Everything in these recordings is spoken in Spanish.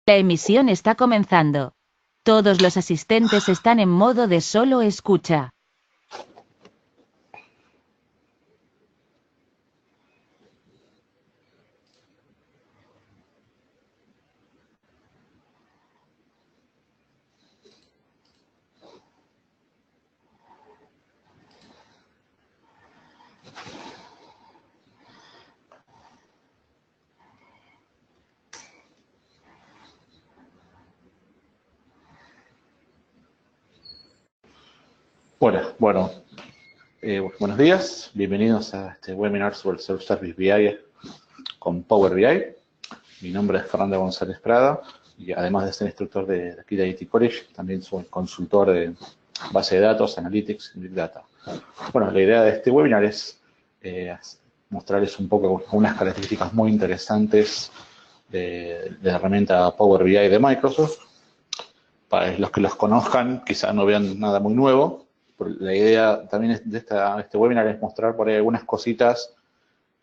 La emisión está comenzando. Todos los asistentes están en modo de solo escucha. Bueno, buenos días, bienvenidos a este webinar sobre el Self-Service BI con Power BI. Mi nombre es Fernando González Prada y además de ser instructor de aquí de IT College, también soy consultor de base de datos, Analytics y Big Data. Bueno, la idea de este webinar es mostrarles un poco unas características muy interesantes de la herramienta Power BI de Microsoft. Para los que los conozcan, quizás no vean nada muy nuevo. La idea también de este webinar es mostrar por ahí algunas cositas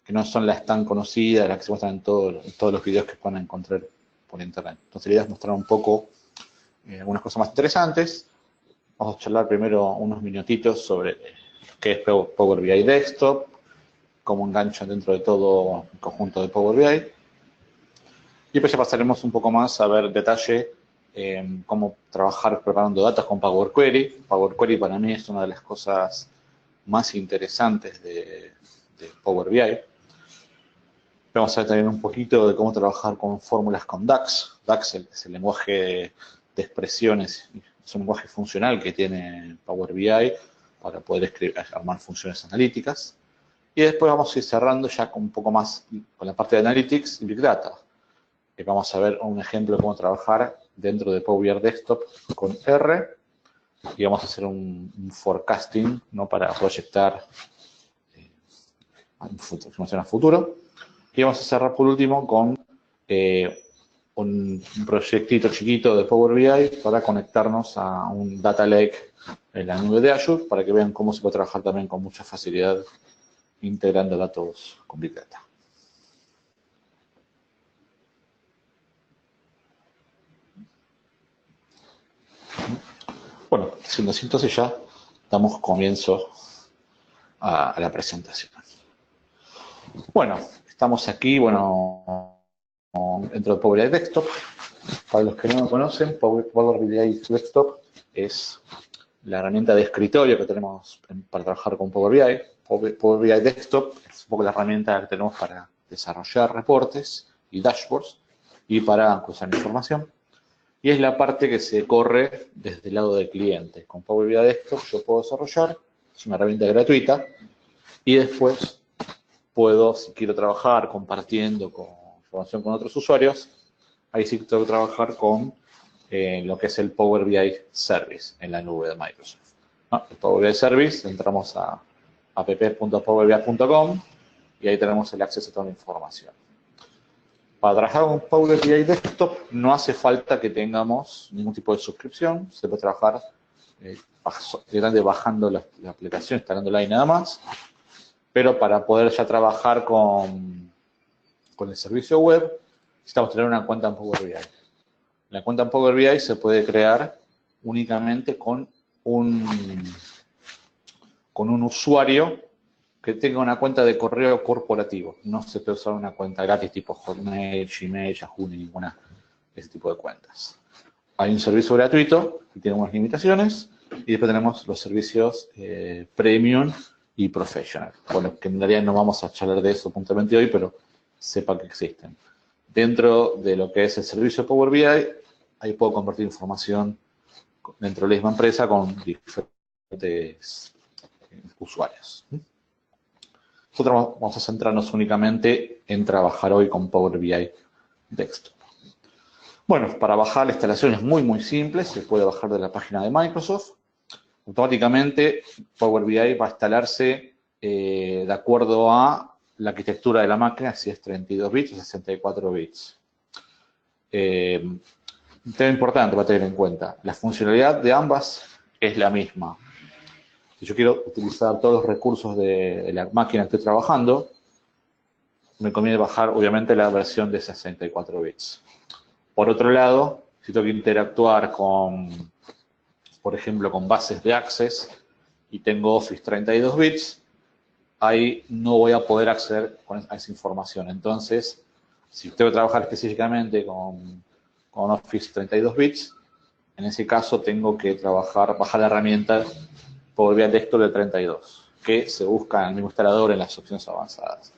que no son las tan conocidas, las que se muestran en todos los videos que puedan encontrar por internet. Entonces la idea es mostrar un poco algunas cosas más interesantes. Vamos a charlar primero unos minutitos sobre qué es Power BI Desktop, cómo enganchan dentro de todo el conjunto de Power BI. Y después ya pasaremos un poco más a ver detalle cómo trabajar preparando datos con Power Query. Power Query para mí es una de las cosas más interesantes de Power BI. Vamos a ver también un poquito de cómo trabajar con fórmulas con DAX. DAX es el lenguaje de expresiones, es un lenguaje funcional que tiene Power BI para poder armar funciones analíticas. Y después vamos a ir cerrando ya con un poco más con la parte de Analytics y Big Data. Vamos a ver un ejemplo de cómo trabajar dentro de Power BI Desktop con R y vamos a hacer un forecasting, ¿no?, para proyectar información a futuro. Y vamos a cerrar por último con un proyectito chiquito de Power BI para conectarnos a un Data Lake en la nube de Azure para que vean cómo se puede trabajar también con mucha facilidad integrando datos con Big Data. Bueno, siendo así, entonces ya damos comienzo a la presentación. Bueno, estamos aquí, dentro de Power BI Desktop. Para los que no lo conocen, Power BI Desktop es la herramienta de escritorio que tenemos para trabajar con Power BI. Power BI Desktop es un poco la herramienta que tenemos para desarrollar reportes y dashboards y para cruzar información. Y es la parte que se corre desde el lado del cliente. Con Power BI Desktop yo puedo desarrollar, es una herramienta gratuita, y después puedo, si quiero trabajar compartiendo información con otros usuarios, ahí sí tengo que trabajar con lo que es el Power BI Service en la nube de Microsoft. El Power BI Service, entramos a app.powerbi.com y ahí tenemos el acceso a toda la información. Para trabajar con Power BI Desktop no hace falta que tengamos ningún tipo de suscripción, se puede trabajar bajando la aplicación, instalándola y nada más, pero para poder ya trabajar con el servicio web necesitamos tener una cuenta en Power BI. La cuenta en Power BI se puede crear únicamente con un usuario que tenga una cuenta de correo corporativo. No se puede usar una cuenta gratis tipo Hotmail, Gmail, Yahoo, ninguna de ese tipo de cuentas. Hay un servicio gratuito que tiene unas limitaciones y después tenemos los servicios Premium y Professional. Bueno, que en realidad no vamos a charlar de eso puntualmente hoy, pero sepa que existen. Dentro de lo que es el servicio Power BI, ahí puedo compartir información dentro de la misma empresa con diferentes usuarios. Nosotros vamos a centrarnos únicamente en trabajar hoy con Power BI Desktop. Bueno, para bajar la instalación es muy simple, se puede bajar de la página de Microsoft. Automáticamente Power BI va a instalarse de acuerdo a la arquitectura de la máquina, si es 32 bits o 64 bits. Un tema importante para tener en cuenta, la funcionalidad de ambas es la misma. Si yo quiero utilizar todos los recursos de la máquina que estoy trabajando, me conviene bajar obviamente la versión de 64 bits. Por otro lado, si tengo que interactuar con, por ejemplo, con bases de Access y tengo Office 32 bits, ahí no voy a poder acceder a esa información. Entonces, si tengo que trabajar específicamente con Office 32 bits, en ese caso tengo que bajar la herramienta Power BI Desktop de 32, que se busca en el mismo instalador en las opciones avanzadas.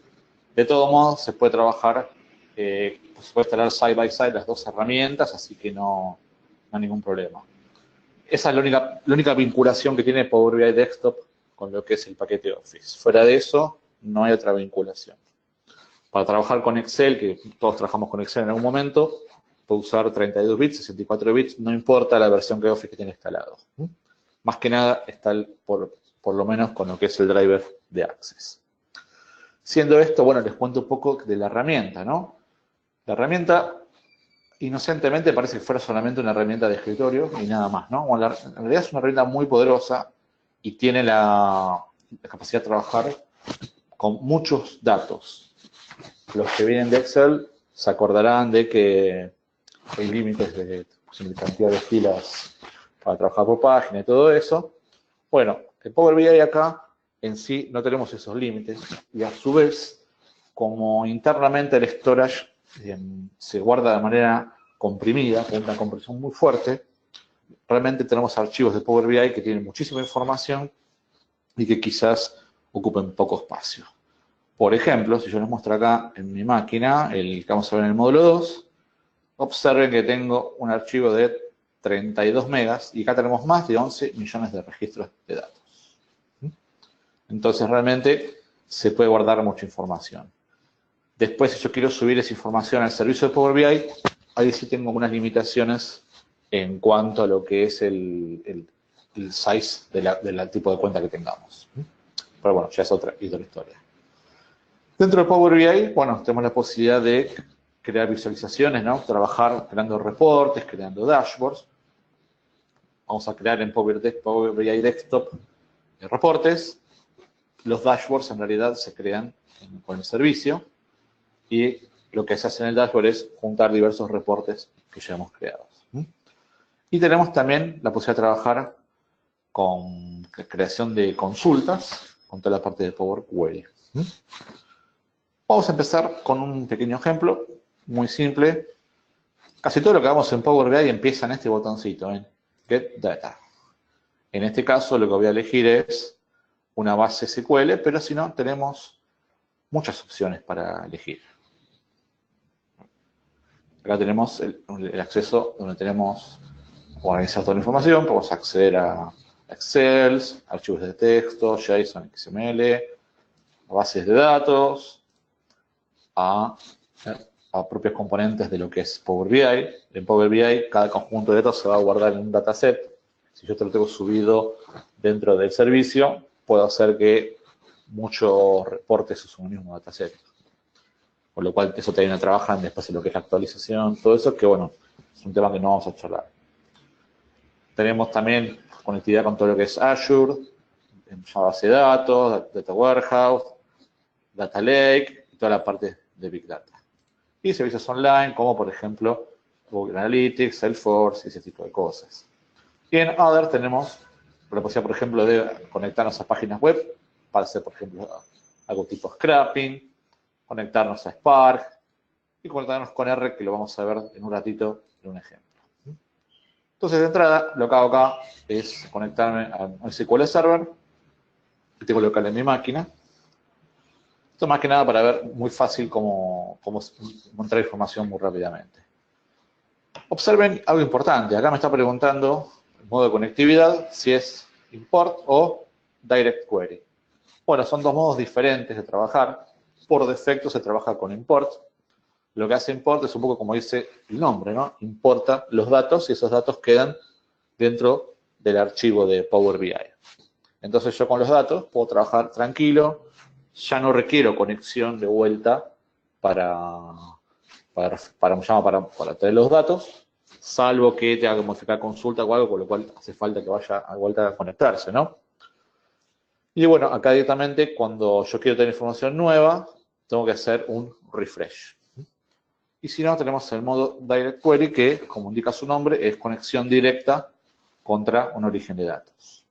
De todo modo, se puede trabajar, se puede instalar side by side las dos herramientas, así que no hay ningún problema. Esa es la única vinculación que tiene Power BI Desktop con lo que es el paquete Office. Fuera de eso, no hay otra vinculación. Para trabajar con Excel, que todos trabajamos con Excel en algún momento, puedo usar 32 bits, 64 bits, no importa la versión que Office que tiene instalado. Más que nada está por lo menos con lo que es el driver de Access. Siendo esto, bueno, les cuento un poco de la herramienta, ¿no? La herramienta, inocentemente, parece que fuera solamente una herramienta de escritorio y nada más, ¿no? Bueno, en realidad es una herramienta muy poderosa y tiene la capacidad de trabajar con muchos datos. Los que vienen de Excel se acordarán de que hay límites de cantidad de filas para trabajar por página y todo eso. Bueno, en Power BI acá en sí no tenemos esos límites y a su vez, como internamente el storage se guarda de manera comprimida, con una compresión muy fuerte, realmente tenemos archivos de Power BI que tienen muchísima información y que quizás ocupen poco espacio. Por ejemplo, si yo les muestro acá en mi máquina, el que vamos a ver en el módulo 2, observen que tengo un archivo de 32 megas y acá tenemos más de 11 millones de registros de datos. Entonces, realmente se puede guardar mucha información. Después, si yo quiero subir esa información al servicio de Power BI, ahí sí tengo unas limitaciones en cuanto a lo que es el size del tipo de cuenta que tengamos. Pero bueno, ya es otra historia. Dentro de Power BI, bueno, tenemos la posibilidad de crear visualizaciones, ¿no? Trabajar creando reportes, creando dashboards. Vamos a crear en Power BI Desktop reportes. Los dashboards en realidad se crean con el servicio y lo que se hace en el dashboard es juntar diversos reportes que ya hemos creado. Y tenemos también la posibilidad de trabajar con creación de consultas con toda la parte de Power Query. Vamos a empezar con un pequeño ejemplo, muy simple. Casi todo lo que hagamos en Power BI empieza en este botoncito, en Get Data. En este caso lo que voy a elegir es una base SQL, pero si no, tenemos muchas opciones para elegir. Acá tenemos el acceso donde tenemos organizar toda la información, podemos acceder a Excel, archivos de texto, JSON, XML, a bases de datos, a propios componentes de lo que es Power BI. En Power BI, cada conjunto de datos se va a guardar en un dataset. Si yo te lo tengo subido dentro del servicio, puedo hacer que muchos reportes usen un mismo dataset. Con lo cual, eso también trabajan después en lo que es la actualización, todo eso, que bueno, es un tema que no vamos a charlar. Tenemos también conectividad con todo lo que es Azure, base de datos, Data Warehouse, Data Lake y toda la parte de Big Data. Y servicios online, como por ejemplo Google Analytics, Salesforce y ese tipo de cosas. Y en Other tenemos la posibilidad, por ejemplo, de conectarnos a páginas web para hacer, por ejemplo, algo tipo scrapping, conectarnos a Spark y conectarnos con R, que lo vamos a ver en un ratito en un ejemplo. Entonces, de entrada, lo que hago acá es conectarme al SQL Server que tengo local en mi máquina. Esto más que nada para ver muy fácil cómo encontrar información muy rápidamente. Observen algo importante. Acá me está preguntando el modo de conectividad si es import o direct query. Bueno, son dos modos diferentes de trabajar. Por defecto se trabaja con import. Lo que hace import es un poco como dice el nombre, ¿no? Importa los datos y esos datos quedan dentro del archivo de Power BI. Entonces yo con los datos puedo trabajar tranquilo, ya no requiero conexión de vuelta para traer los datos, salvo que tenga que modificar consulta o algo, con lo cual hace falta que vaya a vuelta a conectarse, ¿no? Y bueno, acá directamente cuando yo quiero tener información nueva, tengo que hacer un refresh. Y si no, tenemos el modo Direct Query, que, como indica su nombre, es conexión directa contra un origen de datos.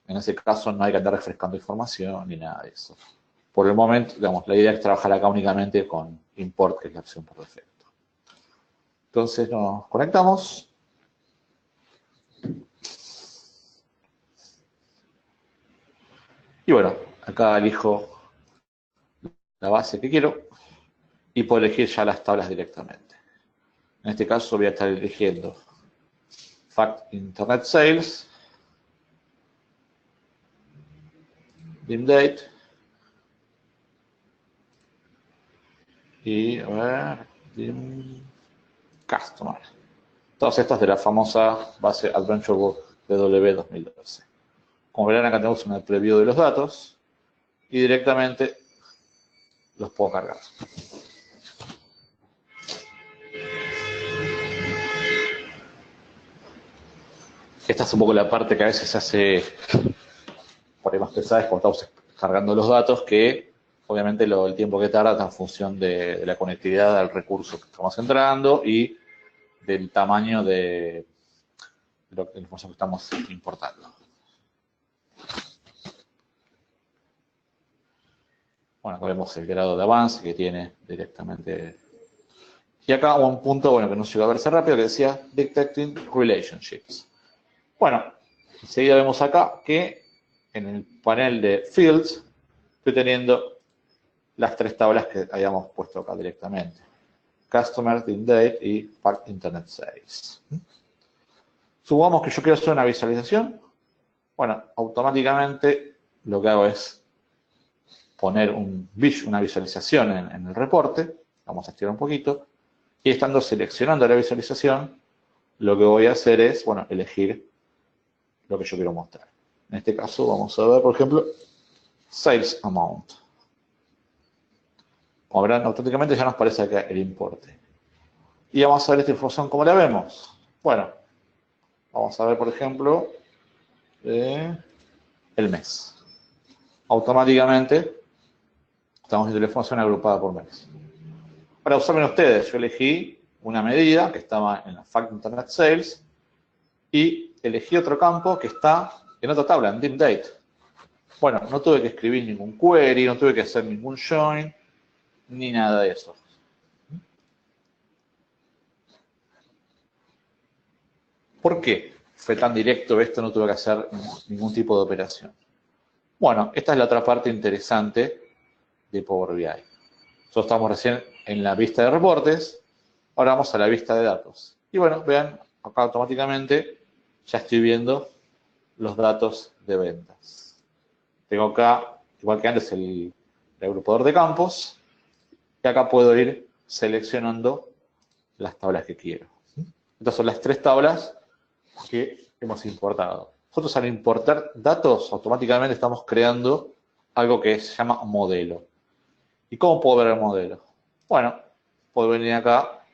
En ese caso no hay que andar refrescando información ni nada de eso. Por el momento, digamos, la idea es trabajar acá únicamente con import, que es la opción por defecto. Entonces nos conectamos. Y bueno, acá elijo la base que quiero y puedo elegir ya las tablas directamente. En este caso voy a estar eligiendo Fact Internet Sales, Dim Date y, a ver, Dim Customer. Todas estas de la famosa base Adventure Book DW 2012. Como verán, acá tenemos una preview de los datos y directamente los puedo cargar. Esta es un poco la parte que a veces se hace por ahí más pesada, es cuando estamos cargando los datos, que obviamente el tiempo que tarda está en función de la conectividad al recurso que estamos entrando y del tamaño de la información que estamos importando. Bueno, acá vemos el grado de avance que tiene directamente. Y acá un punto, bueno, que no llegó a verse rápido, que decía Detecting Relationships. Bueno, enseguida vemos acá que en el panel de Fields estoy teniendo las tres tablas que habíamos puesto acá directamente. Customer, Dim Date y Fact Internet Sales. Supongamos que yo quiero hacer una visualización. Bueno, automáticamente lo que hago es poner una visualización en el reporte. Vamos a estirar un poquito. Y estando seleccionando la visualización, lo que voy a hacer es, bueno, elegir lo que yo quiero mostrar. En este caso vamos a ver, por ejemplo, Sales Amount. Como verán, automáticamente ya nos aparece acá el importe. Y vamos a ver esta información cómo la vemos. Bueno, vamos a ver, por ejemplo, el mes. Automáticamente estamos viendo la información agrupada por mes. Para observen ustedes, yo elegí una medida que estaba en la Fact Internet Sales y elegí otro campo que está en otra tabla, en Dim Date. Bueno, no tuve que escribir ningún query, no tuve que hacer ningún join, ni nada de eso. ¿Por qué fue tan directo esto? No tuve que hacer ningún tipo de operación. Bueno, esta es la otra parte interesante de Power BI. Nosotros estamos recién en la vista de reportes, ahora vamos a la vista de datos. Y bueno, vean, acá automáticamente ya estoy viendo los datos de ventas. Tengo acá, igual que antes, el agrupador de campos, y acá puedo ir seleccionando las tablas que quiero. Estas son las tres tablas que hemos importado. Nosotros al importar datos, automáticamente estamos creando algo que se llama modelo. ¿Y cómo puedo ver el modelo? Bueno, puedo venir acá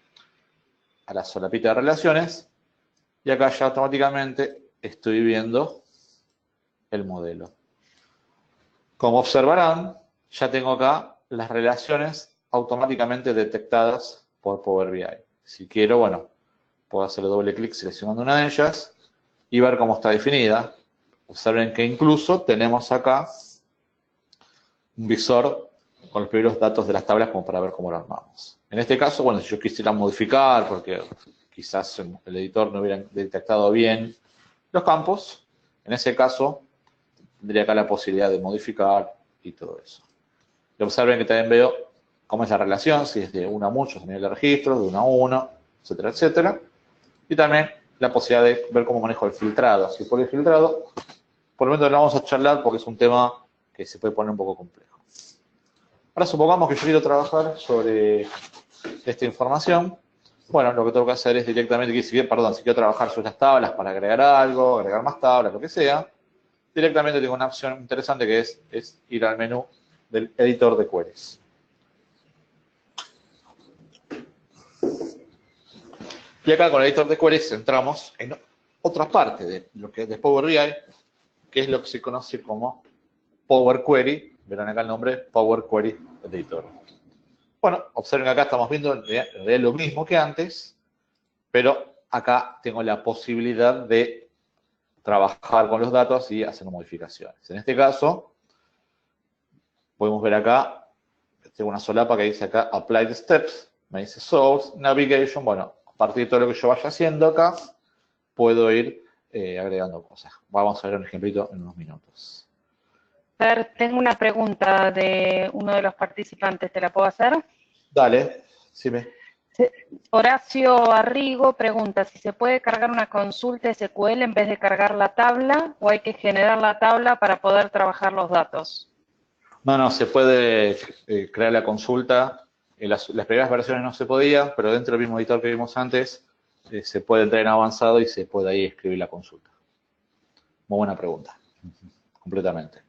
a la solapita de relaciones y acá ya automáticamente estoy viendo el modelo. Como observarán, ya tengo acá las relaciones automáticamente detectadas por Power BI. Si quiero, bueno, puedo hacerle doble clic seleccionando una de ellas y ver cómo está definida. Observen que incluso tenemos acá un visor con los primeros datos de las tablas como para ver cómo lo armamos. En este caso, bueno, si yo quisiera modificar, porque quizás el editor no hubiera detectado bien los campos, en ese caso tendría acá la posibilidad de modificar y todo eso. Y observen que también veo cómo es la relación, si es de 1 a muchos a nivel de registros, de 1 a 1, etcétera, etcétera. Y también la posibilidad de ver cómo manejo el filtrado. Si por el filtrado, por el momento no vamos a charlar porque es un tema que se puede poner un poco complejo. Ahora supongamos que yo quiero trabajar sobre esta información. Bueno, lo que tengo que hacer es directamente, si quiero trabajar sobre las tablas para agregar algo, agregar más tablas, lo que sea, directamente tengo una opción interesante que es ir al menú del editor de queries. Y acá con el editor de queries entramos en otra parte de lo que es de Power BI, que es lo que se conoce como Power Query. Verán acá el nombre, Power Query Editor. Bueno, observen que acá estamos viendo en realidad lo mismo que antes, pero acá tengo la posibilidad de trabajar con los datos y hacer modificaciones. En este caso, podemos ver acá, tengo una solapa que dice acá Applied Steps, me dice Source, Navigation. Bueno, a partir de todo lo que yo vaya haciendo acá, puedo ir agregando cosas. Vamos a ver un ejemplito en unos minutos. Fer, tengo una pregunta de uno de los participantes, ¿te la puedo hacer? Dale, sí me. Horacio Arrigo pregunta si se puede cargar una consulta SQL en vez de cargar la tabla o hay que generar la tabla para poder trabajar los datos. No, se puede crear la consulta. En las primeras versiones no se podía, pero dentro del mismo editor que vimos antes, se puede entrar en avanzado y se puede ahí escribir la consulta. Muy buena pregunta. Completamente.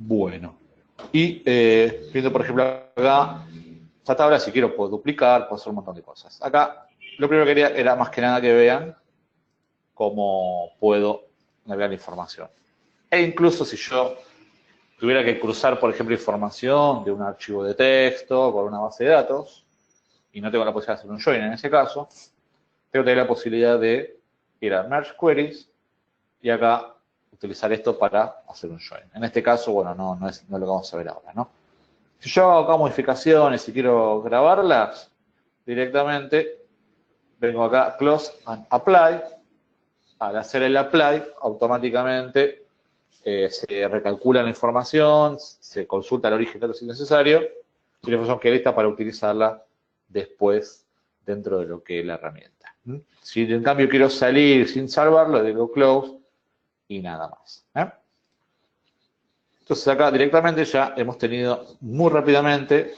Bueno. Y viendo, por ejemplo, acá, esta tabla, si quiero, puedo duplicar, puedo hacer un montón de cosas. Acá, lo primero que quería era más que nada que vean cómo puedo navegar la información. E incluso si yo tuviera que cruzar, por ejemplo, información de un archivo de texto con una base de datos, y no tengo la posibilidad de hacer un join en ese caso, tengo que tener la posibilidad de ir a Merge Queries y acá utilizar esto para hacer un join. En este caso, bueno, no es lo que vamos a ver ahora, ¿no? Si yo hago acá modificaciones y quiero grabarlas, directamente vengo acá, Close and Apply. Al hacer el apply, automáticamente se recalcula la información, se consulta el origen de datos si es necesario, y la información queda lista para utilizarla después dentro de lo que es la herramienta. Si en cambio quiero salir sin salvarlo, digo close y nada más. Entonces acá directamente ya hemos tenido muy rápidamente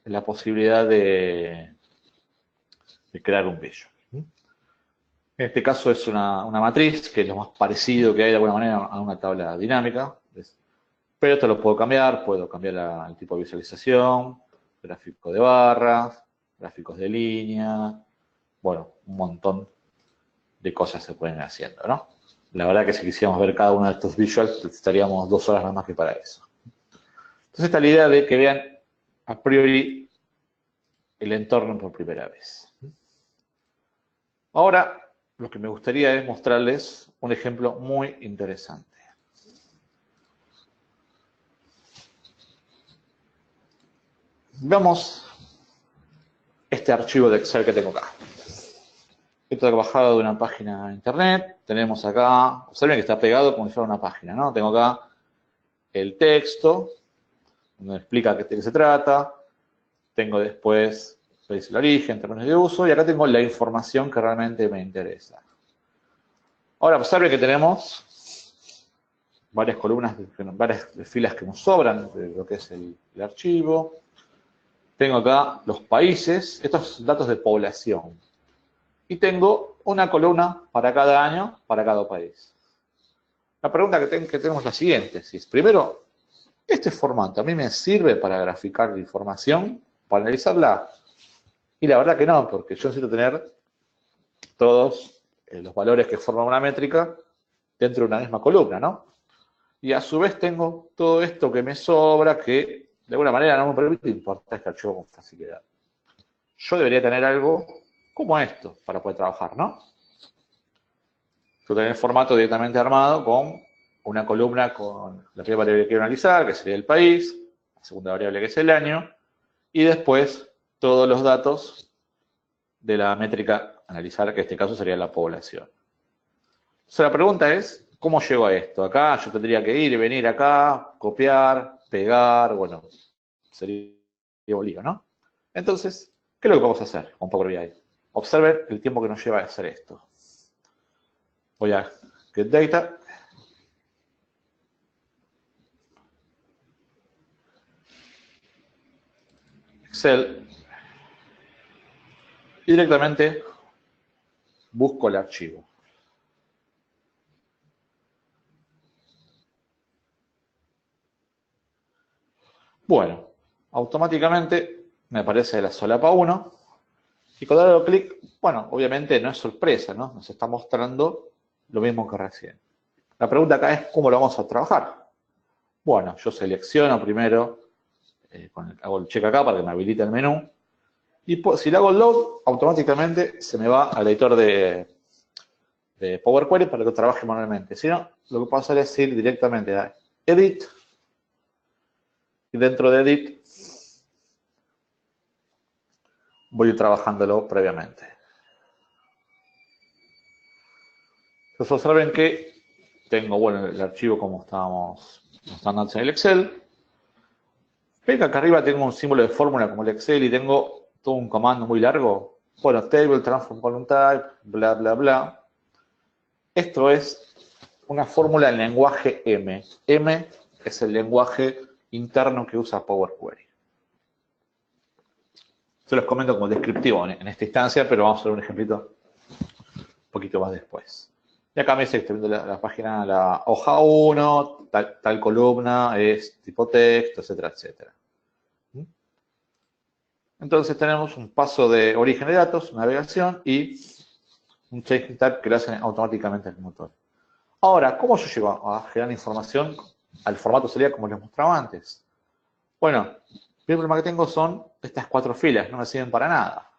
la posibilidad de crear un visual. En este caso es una matriz, que es lo más parecido que hay de alguna manera a una tabla dinámica. Pero esto lo puedo cambiar el tipo de visualización, gráfico de barras, gráficos de línea, bueno, un montón de cosas se pueden ir haciendo, ¿no? La verdad que si quisiéramos ver cada uno de estos visuals, estaríamos 2 horas nada más que para eso. Entonces esta es la idea de que vean a priori el entorno por primera vez. Ahora, lo que me gustaría es mostrarles un ejemplo muy interesante. Veamos este archivo de Excel que tengo acá. Esto es bajado de una página de internet. Tenemos acá, observen que está pegado como si fuera una página, ¿no? Tengo acá el texto, donde explica de qué se trata. Tengo después el origen, términos de uso, y acá tengo la información que realmente me interesa. Ahora, observen que tenemos varias columnas, varias filas que nos sobran de lo que es el archivo. Tengo acá los países, estos datos de población. Y tengo una columna para cada año, para cada país. La pregunta que tenemos es la siguiente. Si es, primero, ¿este formato a mí me sirve para graficar la información, para analizarla? Y la verdad que no, porque yo necesito tener todos los valores que forman una métrica dentro de una misma columna, ¿no? Y a su vez tengo todo esto que me sobra, que de alguna manera no me permite importar este archivo con facilidad. Yo debería tener algo como esto para poder trabajar, ¿no? Yo tener el formato directamente armado con una columna con la primera variable que quiero analizar, que sería el país, la segunda variable que es el año, y después todos los datos de la métrica a analizar, que en este caso sería la población. Entonces la pregunta es, ¿cómo llego a esto? Acá yo tendría que ir y venir acá, copiar, pegar, bueno, sería un lío, ¿no? Entonces, ¿qué es lo que vamos a hacer con Power BI? Observen el tiempo que nos lleva a hacer esto. Voy a Get Data. Excel. Y directamente busco el archivo. Bueno, automáticamente me aparece la solapa 1. Y cuando hago clic, bueno, obviamente no es sorpresa, ¿no? Nos está mostrando lo mismo que recién. La pregunta acá es cómo lo vamos a trabajar. Bueno, yo selecciono primero, hago el check acá para que me habilite el menú. Y si le hago el load, automáticamente se me va al editor de Power Query para que trabaje manualmente. Si no, lo que puedo hacer es ir directamente a Edit. Y dentro de Edit voy a ir trabajándolo previamente. Entonces observen que tengo, bueno, el archivo como estábamos mostrando antes en el Excel. Ven que acá arriba tengo un símbolo de fórmula como el Excel y tengo todo un comando muy largo. Bueno, table, transform column type, bla, bla, bla. Esto es una fórmula en lenguaje M. M es el lenguaje interno que usa Power Query. Se los comento como descriptivo en esta instancia, pero vamos a hacer un ejemplito un poquito más después. Y acá me dice que estoy viendo la página, la hoja 1, tal columna es tipo texto, etcétera, etcétera. Entonces tenemos un paso de origen de datos, navegación y un changing type que lo hacen automáticamente el motor. Ahora, ¿cómo yo llego a generar información al formato sería como les mostraba antes? Bueno, el primer problema que tengo son estas 4 filas, no me sirven para nada.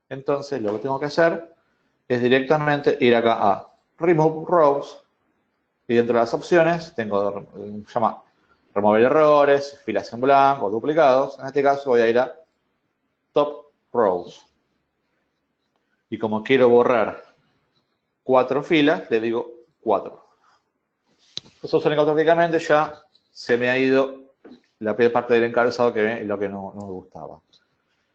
Entonces, lo que tengo que hacer es directamente ir acá a Remove Rows y dentro de las opciones tengo, se llama remover errores, filas en blanco, duplicados. En este caso voy a ir a Top Rows. Y como quiero borrar 4 filas, le digo 4. Eso suena que automáticamente ya se me ha ido la primera parte del encabezado que es lo que no me gustaba.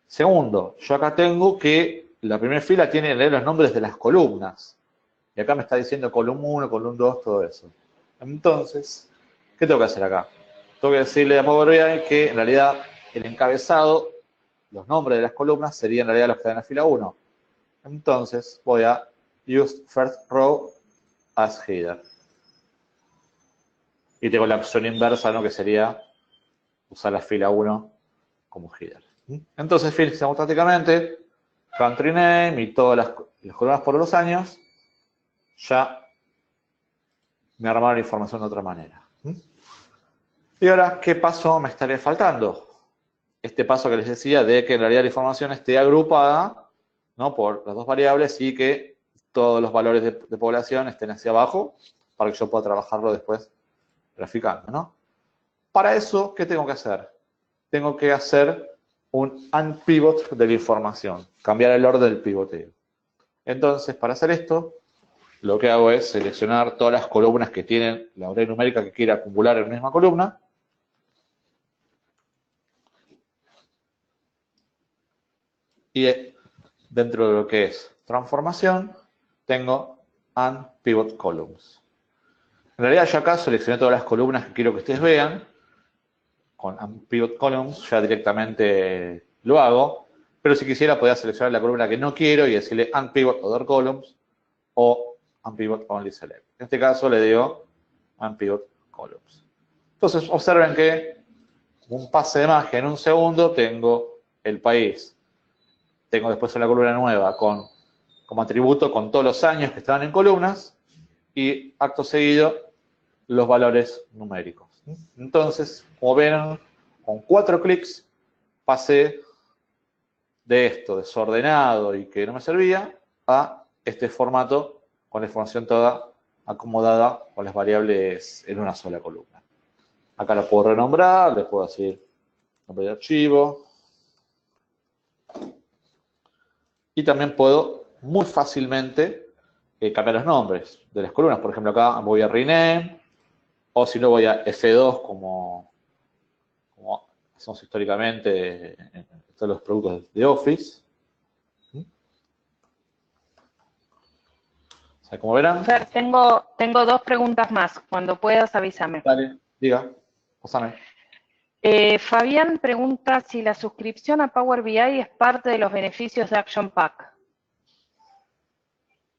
Segundo, yo acá tengo que la primera fila tiene que leer los nombres de las columnas. Y acá me está diciendo columna 1, columna 2, todo eso. Entonces, ¿qué tengo que hacer acá? Tengo que decirle a Power BI que en realidad el encabezado, los nombres de las columnas serían en realidad los que están en la fila 1. Entonces voy a Use First Row as Header. Y tengo la opción inversa, ¿no? Que sería usar la fila 1 como header. Entonces, fíjense automáticamente, country name y todas las columnas por los años, ya me armaron la información de otra manera. Y ahora, ¿qué paso me estaría faltando? Este paso que les decía de que en realidad la información esté agrupada, ¿no? Por las dos variables y que todos los valores de población estén hacia abajo para que yo pueda trabajarlo después graficando, ¿no? Para eso, ¿qué tengo que hacer? Tengo que hacer un unpivot de la información, cambiar el orden del pivoteo. Entonces, para hacer esto, lo que hago es seleccionar todas las columnas que tienen la unidad numérica que quiera acumular en la misma columna. Y dentro de lo que es transformación, tengo unpivot columns. En realidad yo acá seleccioné todas las columnas que quiero que ustedes vean. Con unpivot columns ya directamente lo hago. Pero si quisiera podría seleccionar la columna que no quiero y decirle unpivot other columns o unpivot only select. En este caso le digo unpivot columns. Entonces observen que un pase de magia en un segundo tengo el país. Tengo después una columna nueva como atributo con todos los años que estaban en columnas y acto seguido los valores numéricos. Entonces, como ven, con 4 clics pasé de esto desordenado y que no me servía a este formato con la información toda acomodada con las variables en una sola columna. Acá la puedo renombrar, les puedo decir nombre de archivo. Y también puedo muy fácilmente cambiar los nombres de las columnas. Por ejemplo, acá voy a rename, o si no voy a F2 como hacemos históricamente en todos los productos de Office. O sea, como verán. Fer, tengo 2 preguntas más. Cuando puedas, avísame. Dale, diga, pásame. Fabián pregunta si la suscripción a Power BI es parte de los beneficios de Action Pack.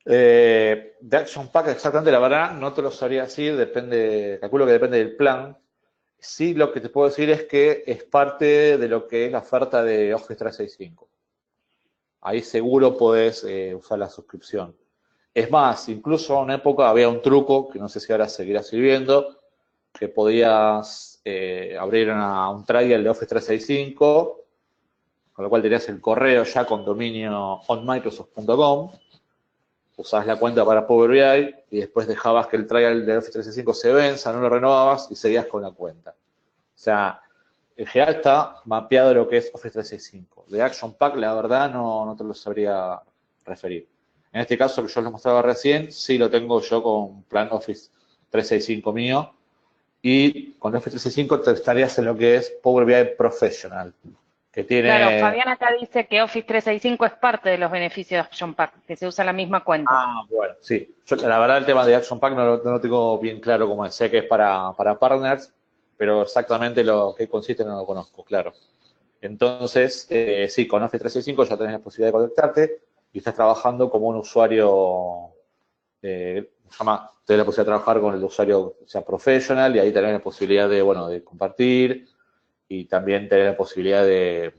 De Action Pack, exactamente, la verdad, no te lo sabría decir, calculo que depende del plan. Sí, lo que te puedo decir es que es parte de lo que es la oferta de Office 365. Ahí seguro podés usar la suscripción. Es más, incluso en una época había un truco, que no sé si ahora seguirá sirviendo, que podías abrir un trial de Office 365, con lo cual tenías el correo ya con dominio onmicrosoft.com, usabas la cuenta para Power BI y después dejabas que el trial de Office 365 se venza, no lo renovabas y seguías con la cuenta. O sea, en general está mapeado lo que es Office 365. De Action Pack, la verdad, no te lo sabría referir. En este caso, que yo les mostraba recién, sí lo tengo yo con plan Office 365 mío. Y con Office 365 te estarías en lo que es Power BI Professional, que Claro, tiene... Fabián acá dice que Office 365 es parte de los beneficios de Action Pack, que se usa la misma cuenta. Ah, bueno, sí. Yo, la verdad, el tema de Action Pack no lo tengo bien claro como es. Sé que es para partners, pero exactamente lo que consiste no lo conozco, claro. Entonces, sí, con Office 365 ya tenés la posibilidad de conectarte y estás trabajando como un usuario, tenés la posibilidad de trabajar con el usuario, o sea, professional, y ahí tenés la posibilidad de, bueno, de compartir y también tenés la posibilidad de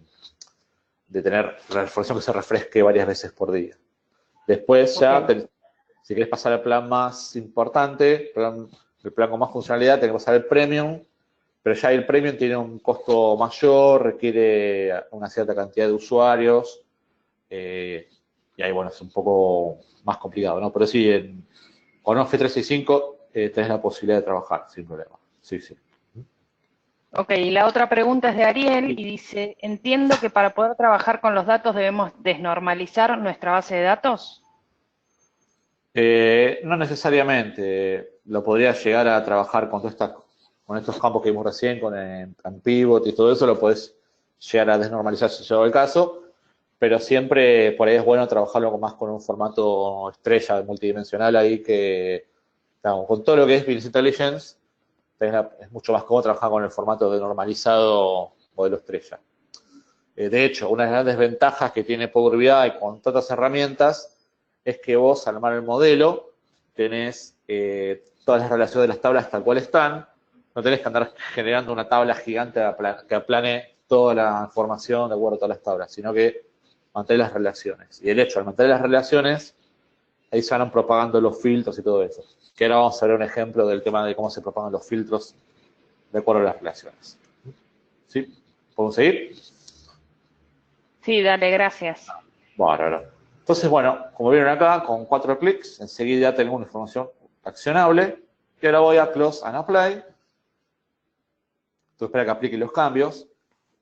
tener la información que se refresque varias veces por día. Después ya, Ok. si querés pasar al plan más importante, el plan con más funcionalidad, tenés que pasar al Premium, pero ya el Premium tiene un costo mayor, requiere una cierta cantidad de usuarios, y ahí, bueno, es un poco más complicado, ¿no? Pero sí, con Office 365 tenés la posibilidad de trabajar sin problema. Sí, sí. Ok, y la otra pregunta es de Ariel y Sí. dice, entiendo que para poder trabajar con los datos debemos desnormalizar nuestra base de datos. No necesariamente. Lo podría llegar a trabajar con estos campos que vimos recién, con Pivot y todo eso, lo podés llegar a desnormalizar si llega el caso, pero siempre por ahí es bueno trabajarlo más con un formato estrella multidimensional ahí que, digamos, con todo lo que es Business Intelligence, es mucho más cómodo trabajar con el formato de normalizado modelo estrella. De hecho, una de las ventajas que tiene Power BI con tantas herramientas es que vos, al armar el modelo, tenés todas las relaciones de las tablas tal cual están, no tenés que andar generando una tabla gigante que aplane toda la información de acuerdo a todas las tablas, sino que mantener las relaciones. Y el hecho de mantener las relaciones, ahí se van propagando los filtros y todo eso. Que ahora vamos a ver un ejemplo del tema de cómo se propagan los filtros de acuerdo a las relaciones. ¿Sí? ¿Podemos seguir? Sí, dale, gracias. Bárbaro. Entonces, bueno, como vieron acá, con 4 clics, enseguida tengo una información accionable. Y ahora voy a Close and Apply. Tú espera que aplique los cambios.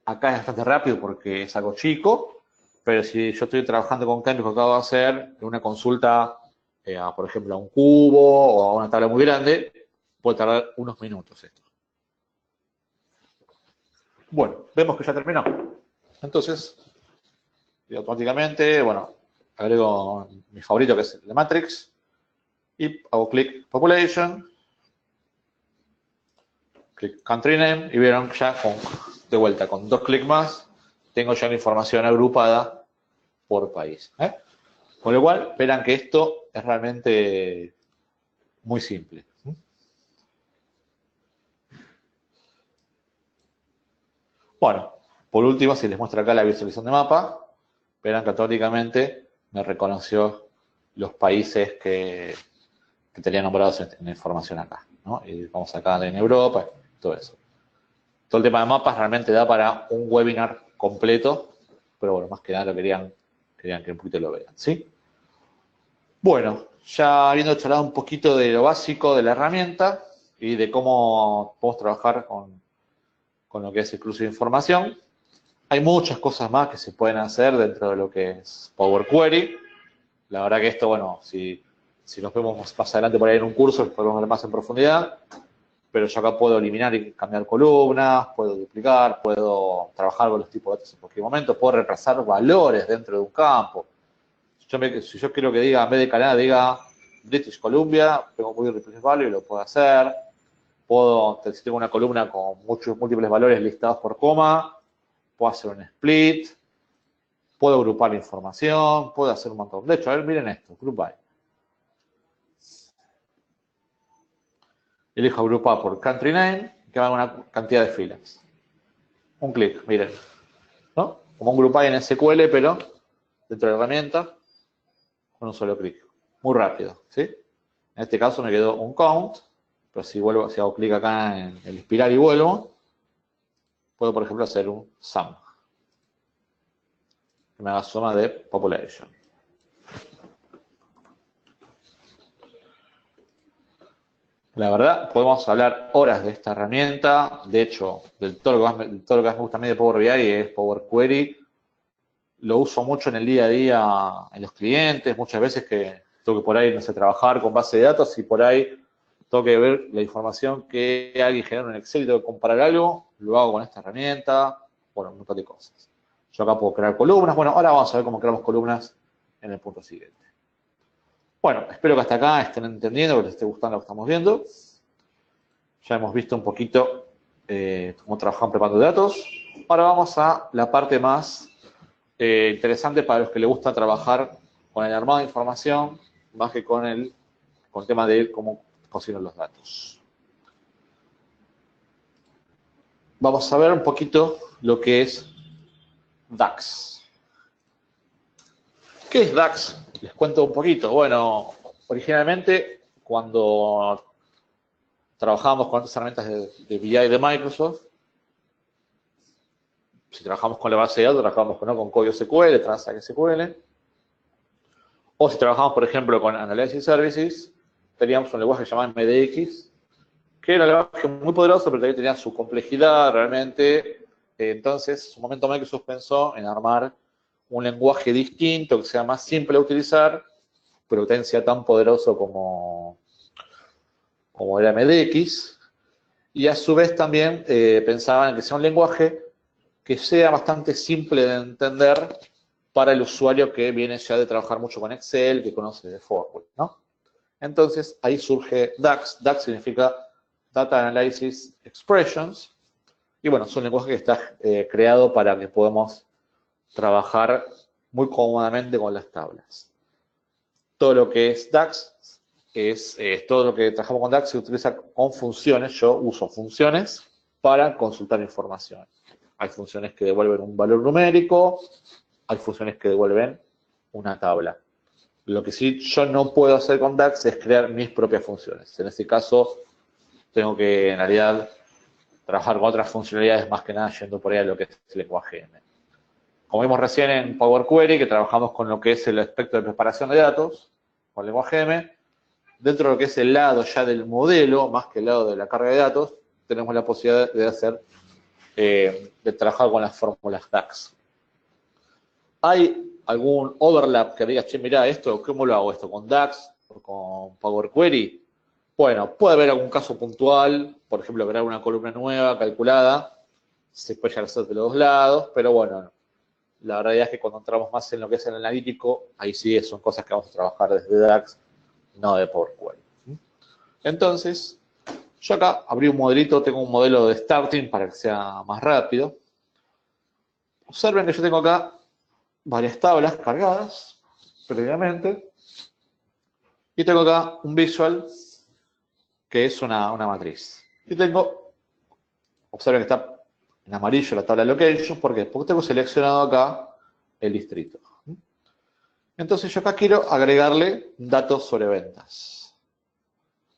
Acá es bastante rápido porque es algo chico, pero si yo estoy trabajando con cambios que acabo de hacer, en una consulta, por ejemplo, a un cubo o a una tabla muy grande, puede tardar unos minutos esto. Bueno, vemos que ya terminó. Entonces, y automáticamente, bueno, agrego mi favorito que es el de Matrix y hago clic Population, clic Country Name y vieron ya de vuelta con 2 clics más tengo ya la información agrupada por país. Con lo cual, verán que esto es realmente muy simple. Bueno, por último, si les muestro acá la visualización de mapa, verán que automáticamente me reconoció los países que tenía nombrados en la información acá, ¿no? Y vamos acá en Europa, todo eso. Todo el tema de mapas realmente da para un webinar completo, pero bueno, más que nada lo querían que un poquito lo vean, ¿sí? Bueno, ya habiendo charlado un poquito de lo básico de la herramienta y de cómo podemos trabajar con lo que es el cruce de información, hay muchas cosas más que se pueden hacer dentro de lo que es Power Query. La verdad que esto, bueno, si nos vemos más adelante por ahí en un curso, podemos ver más en profundidad, pero yo acá puedo eliminar y cambiar columnas, puedo duplicar, puedo trabajar con los tipos de datos en cualquier momento, puedo reemplazar valores dentro de un campo. Si yo quiero que diga, en vez de Canadá, diga British Columbia, tengo muy replace value y lo puedo hacer. Si tengo una columna con muchos múltiples valores listados por coma, puedo hacer un split, puedo agrupar la información, puedo hacer un montón. De hecho, a ver, miren esto, Group By. Elijo agrupar por Country Name, que va a una cantidad de filas. Un clic, miren, ¿no? Como un Group By en SQL, pero dentro de la herramienta, con un solo clic. muy rápido, ¿sí? En este caso me quedó un count, pero si hago clic acá en el espiral y vuelvo, puedo, por ejemplo, hacer un sum, que me haga suma de population. La verdad, podemos hablar horas de esta herramienta. De hecho, todo lo que más me gusta a mí de Power BI es Power Query. Lo uso mucho en el día a día en los clientes. Muchas veces que tengo que por ahí, no sé, trabajar con base de datos y por ahí tengo que ver la información que alguien genera en Excel y tengo que comparar algo. Lo hago con esta herramienta. Bueno, un montón de cosas. Yo acá puedo crear columnas. Bueno, ahora vamos a ver cómo creamos columnas en el punto siguiente. Bueno, espero que hasta acá estén entendiendo, que les esté gustando lo que estamos viendo. Ya hemos visto un poquito cómo trabajamos preparando datos. Ahora vamos a la parte más interesante para los que les gusta trabajar con el armado de información, más que con el tema de cómo cocinan los datos. Vamos a ver un poquito lo que es DAX. ¿Qué es DAX? Les cuento un poquito. Bueno, originalmente cuando trabajábamos con otras herramientas de BI de Microsoft, si trabajamos con la base de datos, trabajamos con código SQL, Transact SQL, o si trabajamos, por ejemplo, con Analysis Services, teníamos un lenguaje llamado MDX, que era un lenguaje muy poderoso, pero también tenía su complejidad realmente. Entonces, en su momento Microsoft pensó en armar un lenguaje distinto, que sea más simple de utilizar, pero que también sea tan poderoso como era MDX, y a su vez también pensaban en que sea un lenguaje que sea bastante simple de entender para el usuario que viene ya de trabajar mucho con Excel, que conoce de Forward, ¿no? Entonces, ahí surge DAX. DAX significa Data Analysis Expressions, y bueno, es un lenguaje que está creado para que podamos trabajar muy cómodamente con las tablas. Todo lo que es DAX es todo lo que trabajamos con DAX se utiliza con funciones. Yo uso funciones para consultar información. Hay funciones que devuelven un valor numérico, hay funciones que devuelven una tabla. Lo que sí yo no puedo hacer con DAX es crear mis propias funciones. En este caso, tengo que, en realidad, trabajar con otras funcionalidades más que nada yendo por ahí a lo que es el lenguaje M. Como vimos recién en Power Query, que trabajamos con lo que es el aspecto de preparación de datos, con el lenguaje M, dentro de lo que es el lado ya del modelo, más que el lado de la carga de datos, tenemos la posibilidad de hacer, de trabajar con las fórmulas DAX. ¿Hay algún overlap que digas, che, mirá, ¿cómo lo hago esto? ¿Con DAX o con Power Query? Bueno, puede haber algún caso puntual, por ejemplo, crear una columna nueva, calculada, se puede llegar a hacer de los dos lados, pero bueno, la realidad es que cuando entramos más en lo que es el analítico, ahí sí son cosas que vamos a trabajar desde DAX, no de Power Query. Entonces, yo acá abrí un modelito, tengo un modelo de starting para que sea más rápido. Observen que yo tengo acá varias tablas cargadas previamente y tengo acá un visual que es una matriz. Y observen que está en amarillo la tabla location, ¿por qué? Porque tengo seleccionado acá el distrito. Entonces yo acá quiero agregarle datos sobre ventas.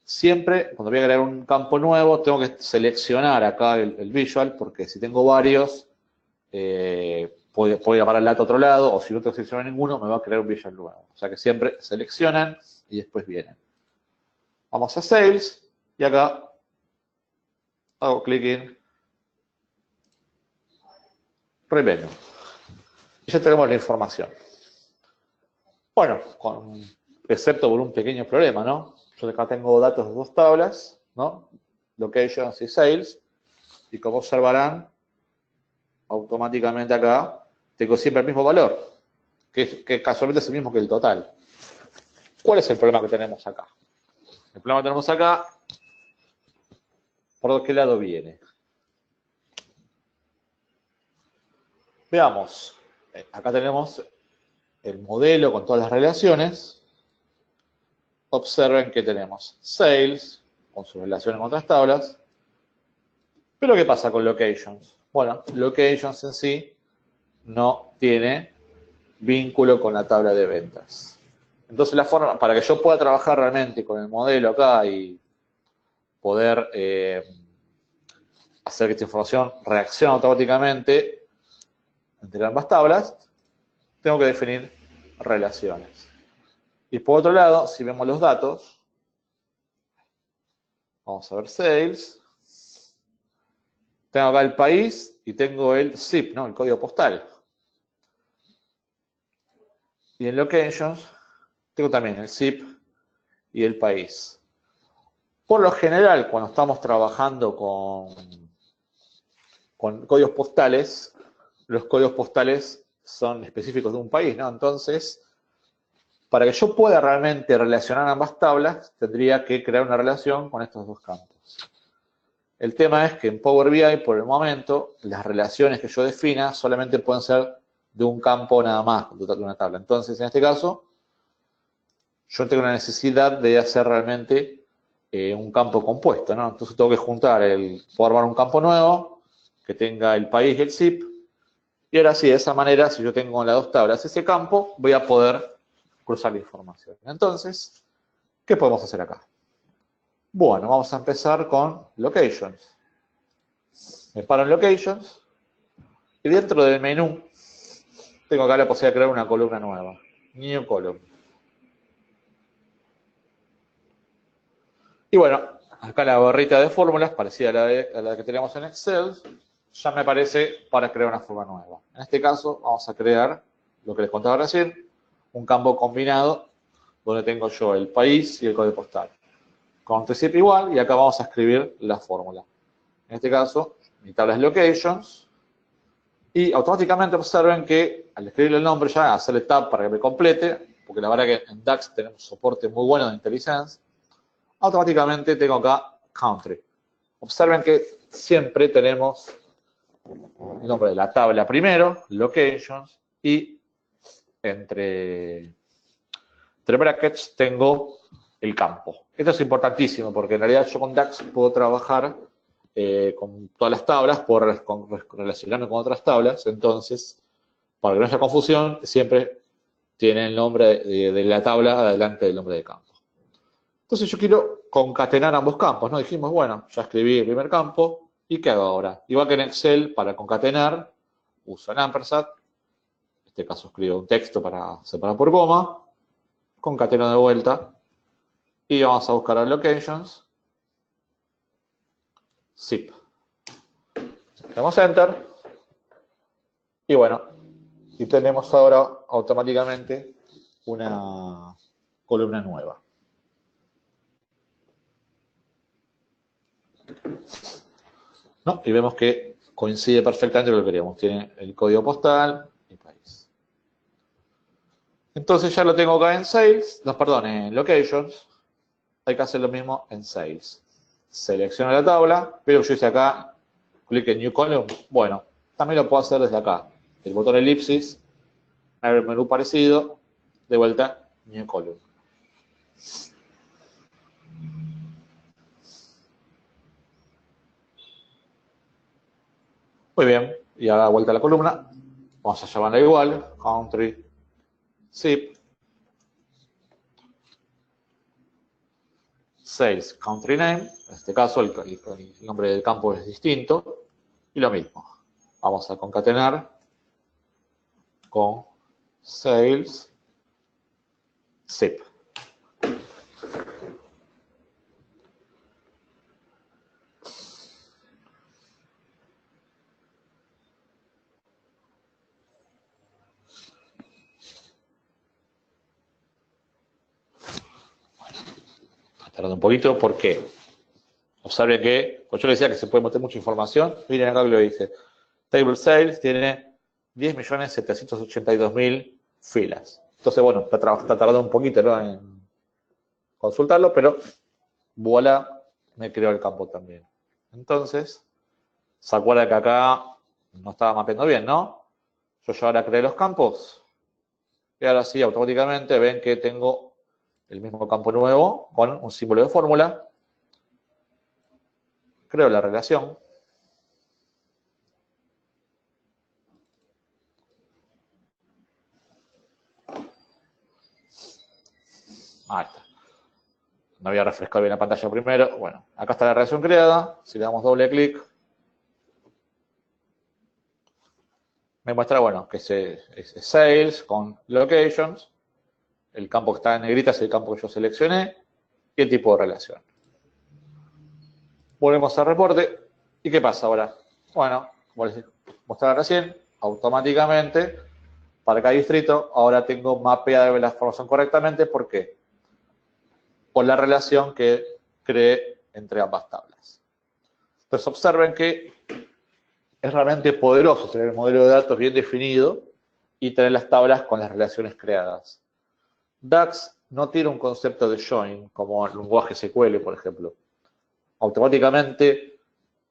Siempre, cuando voy a agregar un campo nuevo, tengo que seleccionar acá el visual, porque si tengo varios, puedo llamar al dato a otro lado, o si no tengo que seleccionar ninguno, me va a crear un visual nuevo. O sea que siempre seleccionan y después vienen. Vamos a Sales, y acá hago clic en Revenue. Y ya tenemos la información. Bueno, excepto por un pequeño problema, ¿no? Yo acá tengo datos de dos tablas, ¿no? Locations y Sales. Y como observarán, automáticamente acá tengo siempre el mismo valor, que casualmente es el mismo que el total. ¿Cuál es el problema que tenemos acá? El problema que tenemos acá, ¿por qué lado viene? Veamos, acá tenemos el modelo con todas las relaciones. Observen que tenemos Sales, con sus relaciones con otras tablas. Pero ¿qué pasa con Locations? Bueno, Locations en sí no tiene vínculo con la tabla de ventas. Entonces la forma, para que yo pueda trabajar realmente con el modelo acá y poder hacer que esta información reaccione automáticamente entre ambas tablas, tengo que definir relaciones. Y por otro lado, si vemos los datos, vamos a ver sales, tengo acá el país y tengo el zip, ¿no? El código postal. Y en locations tengo también el zip y el país. Por lo general, cuando estamos trabajando con códigos postales, los códigos postales son específicos de un país, ¿no? Entonces, para que yo pueda realmente relacionar ambas tablas, tendría que crear una relación con estos dos campos. El tema es que en Power BI, por el momento, las relaciones que yo defina solamente pueden ser de un campo nada más, de una tabla. Entonces, en este caso, yo tengo la necesidad de hacer realmente un campo compuesto, ¿no? Entonces tengo que formar un campo nuevo que tenga el país y el zip. Y ahora sí, de esa manera, si yo tengo en las dos tablas ese campo, voy a poder cruzar la información. Entonces, ¿qué podemos hacer acá? Bueno, vamos a empezar con locations. Me paro en locations y dentro del menú tengo acá la posibilidad de crear una columna nueva. New column. Y bueno, acá la barrita de fórmulas, parecida a la que teníamos en Excel, ya me aparece para crear una forma nueva. En este caso, vamos a crear lo que les contaba recién, un campo combinado donde tengo yo el país y el código postal. Con zip igual, y acá vamos a escribir la fórmula. En este caso, mi tabla es locations, y automáticamente observen que al escribirle el nombre ya, hacerle tab para que me complete, porque la verdad que en DAX tenemos soporte muy bueno de IntelliSense, automáticamente tengo acá country. Observen que siempre tenemos el nombre de la tabla primero, locations, y entre brackets tengo el campo. Esto es importantísimo porque en realidad yo con DAX puedo trabajar con todas las tablas, puedo relacionarme con otras tablas, entonces, para que no haya confusión, siempre tiene el nombre de la tabla adelante del nombre del campo. Entonces yo quiero concatenar ambos campos, ¿no? Dijimos, bueno, ya escribí el primer campo, ¿y qué hago ahora? Igual que en Excel, para concatenar, uso el ampersand, en este caso escribo un texto para separar por coma, concateno de vuelta, y vamos a buscar las locations, zip. Hacemos enter, y bueno, y tenemos ahora automáticamente una columna nueva. ¿No? Y vemos que coincide perfectamente con lo que queríamos. Tiene el código postal y país. Entonces ya lo tengo acá en Sales, no, perdón, en Locations. Hay que hacer lo mismo en Sales. Selecciono la tabla, pero yo hice acá, clic en New Column. Bueno, también lo puedo hacer desde acá. El botón elipsis, el menú parecido, de vuelta, New Column. Muy bien, y ahora vuelta a la columna. Vamos a llamarla igual, country, zip, sales country name, en este caso el nombre del campo es distinto, y lo mismo. Vamos a concatenar con sales zip. Tardando un poquito, ¿por qué? Observen que, pues yo les decía que se puede meter mucha información, miren acá que lo dice. Table Sales tiene 10.782.000 filas. Entonces, bueno, está tardando un poquito, ¿no?, en consultarlo, pero voilà, me creó el campo también. Entonces, ¿se acuerda que acá no estaba mapeando bien, no? Yo ya ahora creé los campos. Y ahora sí, automáticamente ven que tengo el mismo campo nuevo con un símbolo de fórmula. Creo la relación. Ahí está. No había refrescado bien la pantalla primero. Bueno, acá está la relación creada. Si le damos doble clic, me muestra, bueno, que es sales con locations. El campo que está en negrita es el campo que yo seleccioné y el tipo de relación. Volvemos al reporte. ¿Y qué pasa ahora? Bueno, como les mostraba recién, automáticamente para cada distrito ahora tengo mapeada la información correctamente. ¿Por qué? Por la relación que creé entre ambas tablas. Entonces observen que es realmente poderoso tener el modelo de datos bien definido y tener las tablas con las relaciones creadas. DAX no tiene un concepto de join como el lenguaje SQL, por ejemplo. Automáticamente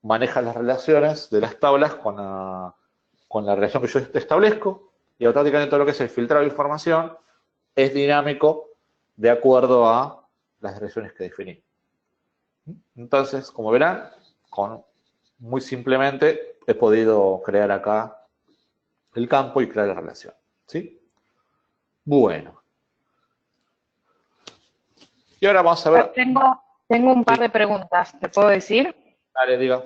maneja las relaciones de las tablas con la relación que yo establezco y automáticamente todo lo que es el filtrado de información es dinámico de acuerdo a las relaciones que definí. Entonces, como verán, muy simplemente he podido crear acá el campo y crear la relación. ¿Sí? Bueno. Y ahora vamos a ver. Tengo un par de preguntas, ¿te puedo decir? Dale, diga.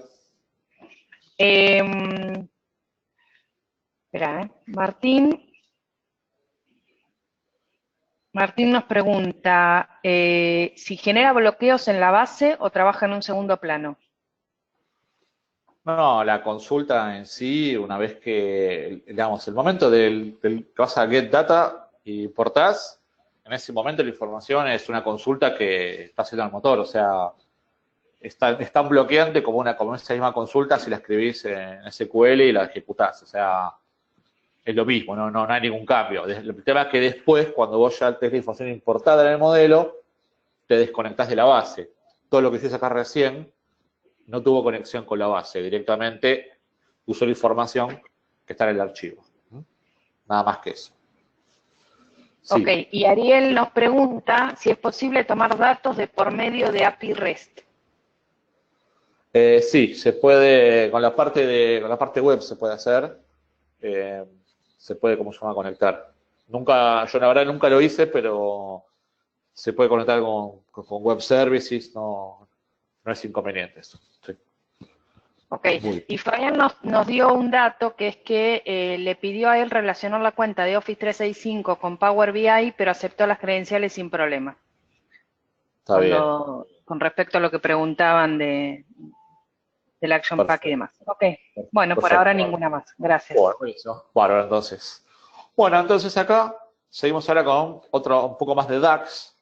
Espera, Martín nos pregunta si genera bloqueos en la base o trabaja en un segundo plano. No, la consulta en sí, una vez que, digamos, el momento que vas a get data y importás, en ese momento la información es una consulta que está haciendo el motor, o sea, es tan bloqueante como esa misma consulta si la escribís en SQL y la ejecutás, o sea, es lo mismo, no hay ningún cambio. El tema es que después, cuando vos ya tenés la información importada en el modelo, te desconectás de la base. Todo lo que hiciste acá recién no tuvo conexión con la base, directamente usó la información que está en el archivo. Nada más que eso. Sí. Ok, y Ariel nos pregunta si es posible tomar datos de por medio de API REST. Sí, se puede, con la parte web se puede hacer, se puede, ¿cómo se llama?, conectar. Yo la verdad nunca lo hice, pero se puede conectar con web services, no es inconveniente eso. Sí. Ok, y Fabián nos dio un dato que es que le pidió a él relacionar la cuenta de Office 365 con Power BI, pero aceptó las credenciales sin problema. Está bien. Con respecto a lo que preguntaban del Action Perfecto. Pack y demás. Ok, bueno, por Perfecto. ahora ninguna más. Gracias. Bueno, entonces. Bueno, entonces acá seguimos ahora con un poco más de DAX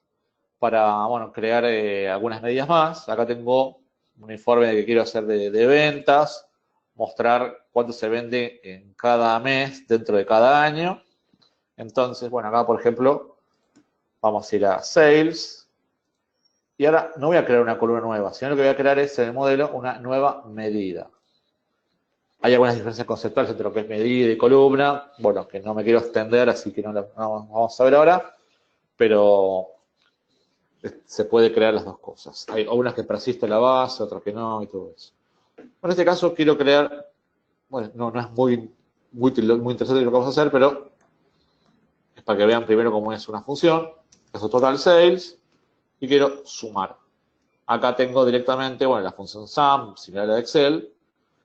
para, bueno, crear algunas medidas más. Acá tengo un informe que quiero hacer de ventas, mostrar cuánto se vende en cada mes dentro de cada año. Entonces, bueno, acá, por ejemplo, vamos a ir a Sales. Y ahora no voy a crear una columna nueva, sino lo que voy a crear es en el modelo una nueva medida. Hay algunas diferencias conceptuales entre lo que es medida y columna, bueno, que no me quiero extender, así que no vamos a ver ahora, pero se puede crear las dos cosas. Hay unas que persiste la base, otras que no, y todo eso. En este caso quiero crear, bueno, no es muy interesante lo que vamos a hacer, pero es para que vean primero cómo es una función. Eso es total sales, y quiero sumar. Acá tengo directamente, bueno, la función sum, similar a la de Excel,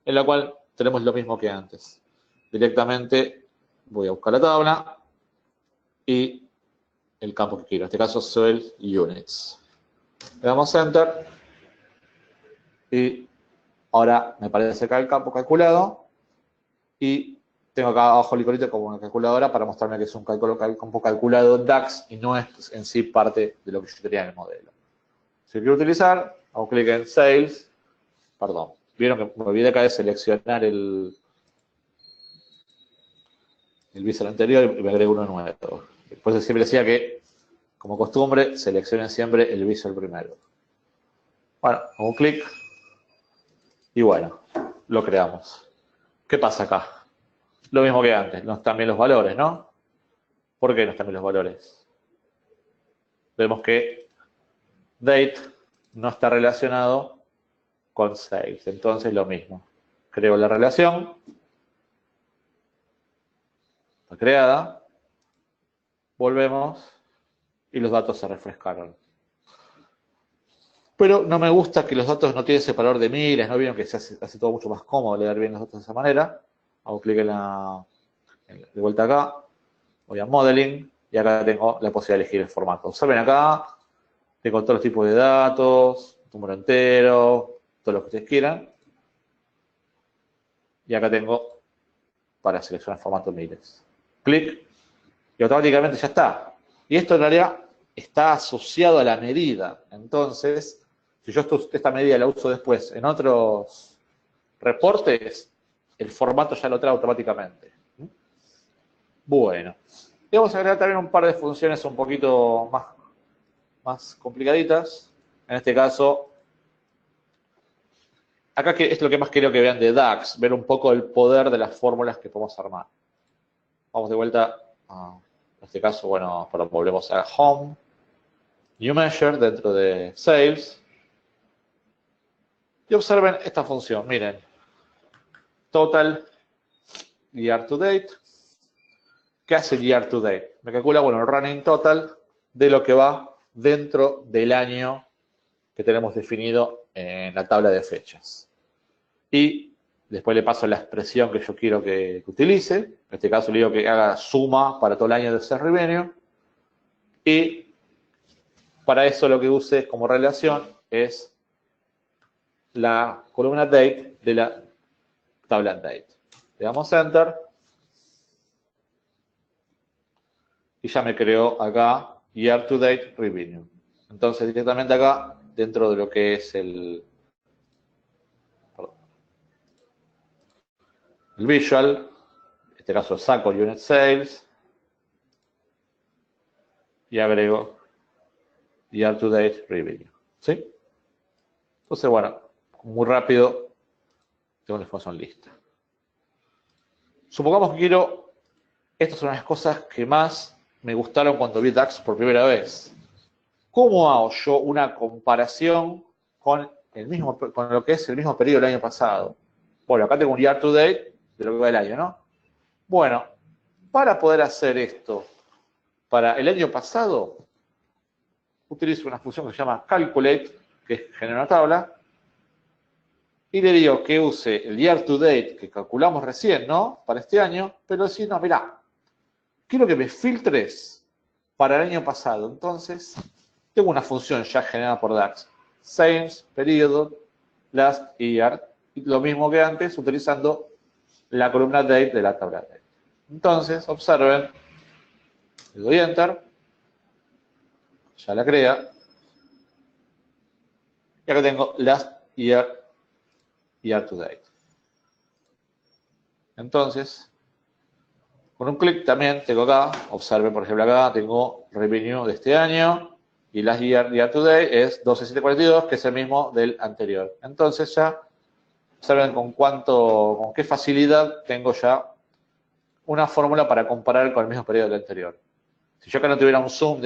en la cual tenemos lo mismo que antes. Directamente voy a buscar la tabla y el campo que quiero. En este caso, Sales Units. Le damos Enter y ahora me aparece acá el campo calculado y tengo acá abajo el iconito como una calculadora para mostrarme que es un campo calculado DAX y no es en sí parte de lo que yo tenía en el modelo. Si quiero utilizar, hago clic en Sales, perdón, vieron que me olvidé acá de seleccionar el visual anterior y me agrego uno nuevo. Después siempre decía que, como costumbre, seleccionen siempre el visual primero. Bueno, hago un clic y bueno, lo creamos. ¿Qué pasa acá? Lo mismo que antes, no están bien los valores, ¿no? ¿Por qué no están bien los valores? Vemos que date no está relacionado con sales. Entonces lo mismo. Creo la relación. Está creada. Volvemos y los datos se refrescaron. Pero no me gusta que los datos no tienen separador de miles, ¿no? Vieron que se hace todo mucho más cómodo leer bien los datos de esa manera. Hago clic de vuelta acá, voy a Modeling, y acá tengo la posibilidad de elegir el formato. Observen acá, tengo todos los tipos de datos, número entero, todo lo que ustedes quieran. Y acá tengo para seleccionar formato miles. Clic, y automáticamente ya está. Y esto en realidad está asociado a la medida. Entonces, si yo esta medida la uso después en otros reportes, el formato ya lo trae automáticamente. Bueno. Y vamos a agregar también un par de funciones un poquito más complicaditas. En este caso, acá que es lo que más quiero que vean de DAX, ver un poco el poder de las fórmulas que podemos armar. Vamos de vuelta a, en este caso, bueno, volvemos a Home, New Measure dentro de Sales. Y observen esta función, miren. Total Year to Date. ¿Qué hace el Year to Date? Me calcula, bueno, el running total de lo que va dentro del año que tenemos definido en la tabla de fechas. Y después le paso la expresión que yo quiero que utilice. En este caso le digo que haga suma para todo el año de ese revenue. Y para eso lo que use como relación es la columna date de la tabla date. Le damos enter. Y ya me creó acá year to date revenue. Entonces directamente acá, dentro de lo que es el visual, en este caso saco unit sales y agrego year to date revenue. ¿Sí? Entonces, bueno, muy rápido tengo la información lista. Supongamos que quiero, estas son las cosas que más me gustaron cuando vi DAX por primera vez. ¿Cómo hago yo una comparación con lo que es el mismo periodo del año pasado? Bueno, acá tengo un year to date de lo que va del año, ¿no? Bueno, para poder hacer esto para el año pasado, utilizo una función que se llama calculate, que genera una tabla, y le digo que use el year to date que calculamos recién, ¿no? Para este año, pero si no, mirá, quiero que me filtres para el año pasado. Entonces, tengo una función ya generada por DAX. Same, periodo, last year, y lo mismo que antes, utilizando la columna date de la tabla date. Entonces, observen, le doy enter, ya la crea, y acá tengo last year to date. Entonces, con un clic también tengo acá, observen por ejemplo acá, tengo revenue de este año y last year to date es 12.742, que es el mismo del anterior. Entonces ya observen con qué facilidad tengo ya una fórmula para comparar con el mismo periodo del anterior. Si yo acá no tuviera un zoom,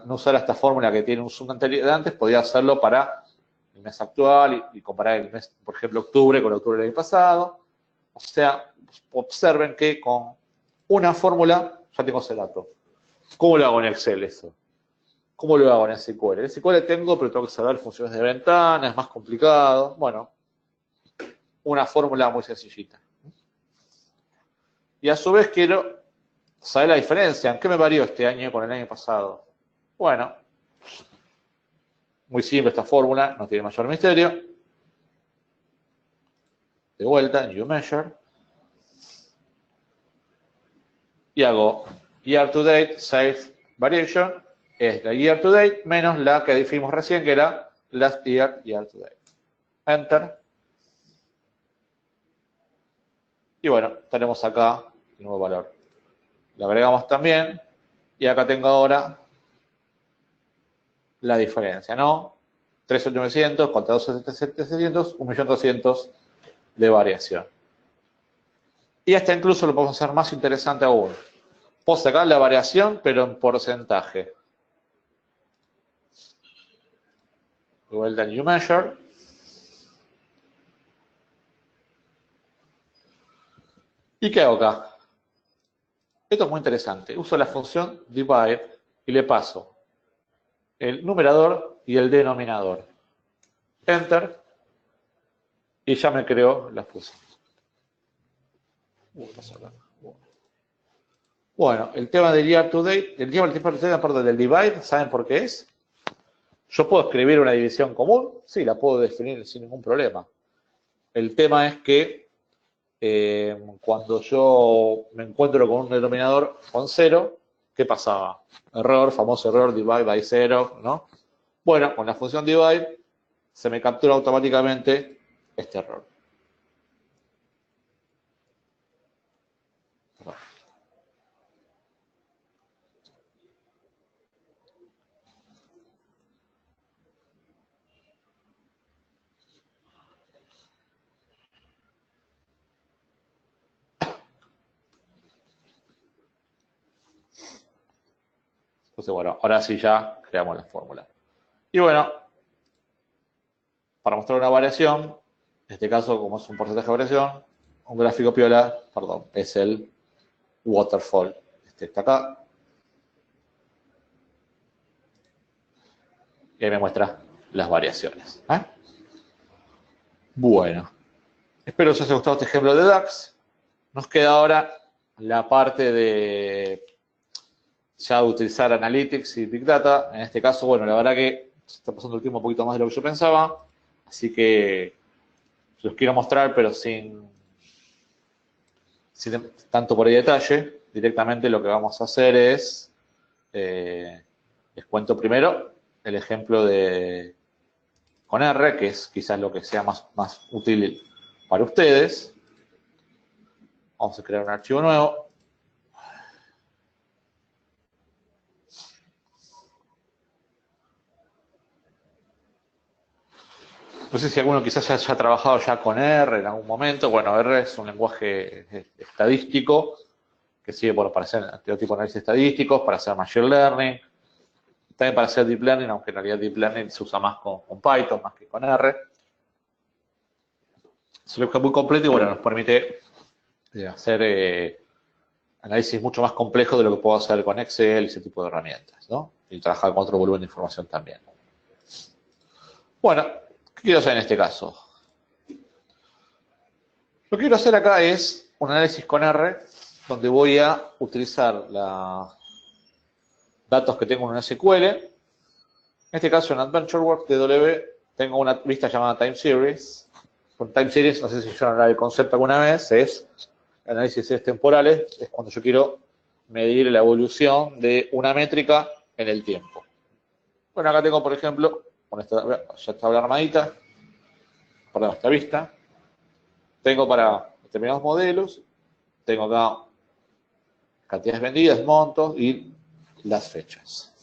no usara esta fórmula que tiene un zoom de antes, podría hacerlo para el mes actual y comparar el mes, por ejemplo, octubre con octubre del año pasado. O sea, observen que con una fórmula ya tengo ese dato. ¿Cómo lo hago en Excel eso? ¿Cómo lo hago en SQL? En SQL tengo, pero tengo que saber funciones de ventana, es más complicado. Bueno, una fórmula muy sencillita. Y a su vez quiero saber la diferencia. ¿En qué me varió este año con el año pasado? Bueno, muy simple esta fórmula, no tiene mayor misterio. De vuelta, New Measure. Y hago Year to Date, Sales Variation. Es la Year to Date menos la que definimos recién, que era Last Year to Date. Enter. Y bueno, tenemos acá el nuevo valor. Lo agregamos también. Y acá tengo ahora la diferencia, ¿no? 3.900 contra 12.700, 1.200.000 de variación. Y esta incluso lo podemos hacer más interesante aún. Puedo sacar la variación, pero en porcentaje. De vuelta a New Measure. ¿Y qué hago acá? Esto es muy interesante. Uso la función divide y le paso el numerador y el denominador. Enter. Y ya me creó la función. Bueno, el tema del year to date, el tema del divide, ¿saben por qué es? ¿Yo puedo escribir una división común? Sí, la puedo definir sin ningún problema. El tema es que cuando yo me encuentro con un denominador con 0, ¿qué pasaba? Error, famoso error, divide by 0, ¿no? Bueno, con la función divide se me captura automáticamente este error. Entonces, bueno, ahora sí ya creamos la fórmula. Y bueno, para mostrar una variación, en este caso, como es un porcentaje de variación, un gráfico piola, perdón, es el waterfall. Este está acá. Y ahí me muestra las variaciones. Bueno, espero que os haya gustado este ejemplo de DAX. Nos queda ahora la parte de ya utilizar Analytics y Big Data. En este caso, bueno, la verdad que se está pasando el tiempo un poquito más de lo que yo pensaba. Así que los quiero mostrar, pero sin tanto por ahí detalle. Directamente lo que vamos a hacer es, les cuento primero el ejemplo con R, que es quizás lo que sea más útil para ustedes. Vamos a crear un archivo nuevo. No sé si alguno quizás haya trabajado ya con R en algún momento. Bueno, R es un lenguaje estadístico que sirve para hacer todo tipo de análisis estadísticos, para hacer machine learning, también para hacer deep learning, aunque en realidad deep learning se usa más con Python más que con R. Es un lenguaje muy completo y bueno, nos permite hacer análisis mucho más complejos de lo que puedo hacer con Excel y ese tipo de herramientas, ¿no? Y trabajar con otro volumen de información también. Bueno, ¿qué quiero hacer en este caso? Lo que quiero hacer acá es un análisis con R, donde voy a utilizar los datos que tengo en un SQL. En este caso, en AdventureWorks DW, tengo una vista llamada Time Series. Con Time Series, no sé si ya el concepto alguna vez, es análisis de series temporales, es cuando yo quiero medir la evolución de una métrica en el tiempo. Bueno, acá tengo, por ejemplo, ya está la armadita, perdón, esta vista. Tengo para determinados modelos, tengo acá cantidades vendidas, montos y las fechas.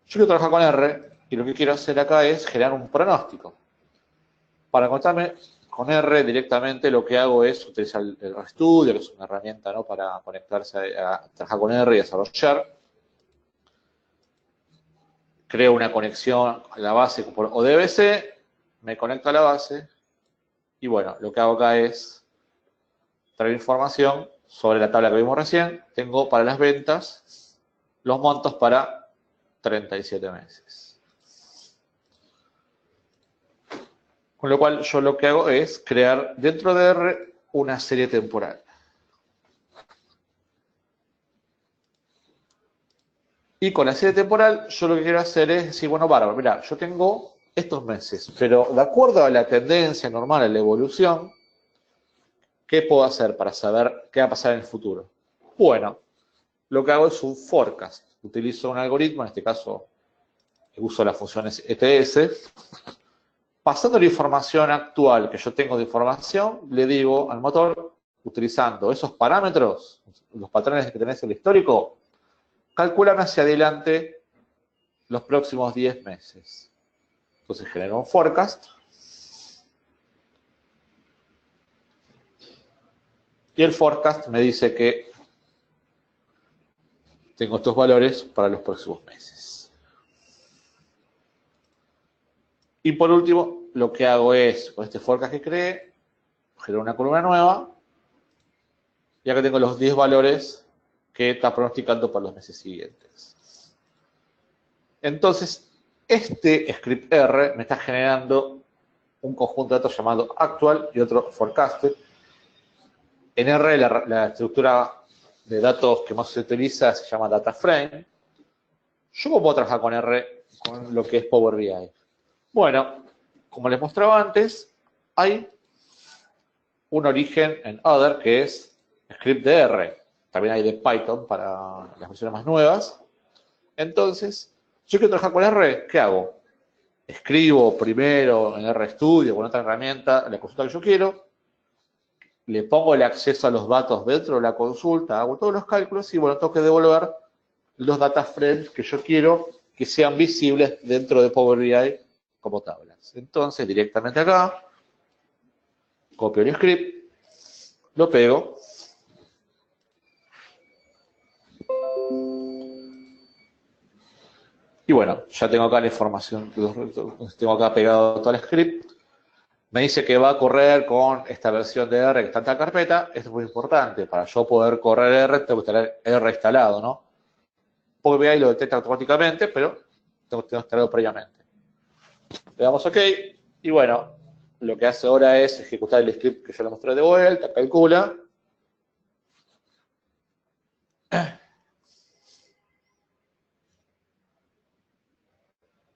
Yo quiero trabajar con R y lo que quiero hacer acá es generar un pronóstico. Para contarme con R directamente lo que hago es utilizar el RStudio, que es una herramienta, ¿no?, para conectarse a trabajar con R y desarrollar. Creo una conexión a la base por ODBC, me conecto a la base y bueno, lo que hago acá es traer información sobre la tabla que vimos recién. Tengo para las ventas los montos para 37 meses. Con lo cual yo lo que hago es crear dentro de R una serie temporal. Y con la serie temporal yo lo que quiero hacer es decir, bueno, bárbaro, mira, yo tengo estos meses, pero de acuerdo a la tendencia normal, a la evolución, ¿qué puedo hacer para saber qué va a pasar en el futuro? Bueno, lo que hago es un forecast. Utilizo un algoritmo, en este caso uso las funciones ETS. Pasando la información actual que yo tengo de información, le digo al motor, utilizando esos parámetros, los patrones que tenés en el histórico, calculame hacia adelante los próximos 10 meses. Entonces genero un forecast. Y el forecast me dice que tengo estos valores para los próximos meses. Y por último, lo que hago es, con este forecast que creé, genero una columna nueva. Y acá tengo los 10 valores que está pronosticando para los meses siguientes. Entonces, este script R me está generando un conjunto de datos llamado actual y otro forecasted. En R la estructura de datos que más se utiliza se llama data frame. ¿Yo cómo puedo trabajar con R, con lo que es Power BI? Bueno, como les mostraba antes, hay un origen en Other que es script de R. También hay de Python para las versiones más nuevas. Entonces, yo quiero trabajar con R, ¿qué hago? Escribo primero en RStudio con otra herramienta la consulta que yo quiero, le pongo el acceso a los datos dentro de la consulta, hago todos los cálculos y bueno, tengo que devolver los data frames que yo quiero que sean visibles dentro de Power BI como tablas. Entonces, directamente acá, copio el script, lo pego. Y bueno, ya tengo acá la información, tengo acá pegado todo el script. Me dice que va a correr con esta versión de R que está en esta carpeta. Esto es muy importante. Para yo poder correr R, tengo que tener R instalado, ¿no? Power BI lo detecta automáticamente, pero tengo que instalado previamente. Le damos OK. Y bueno, lo que hace ahora es ejecutar el script que yo le mostré de vuelta, calcula.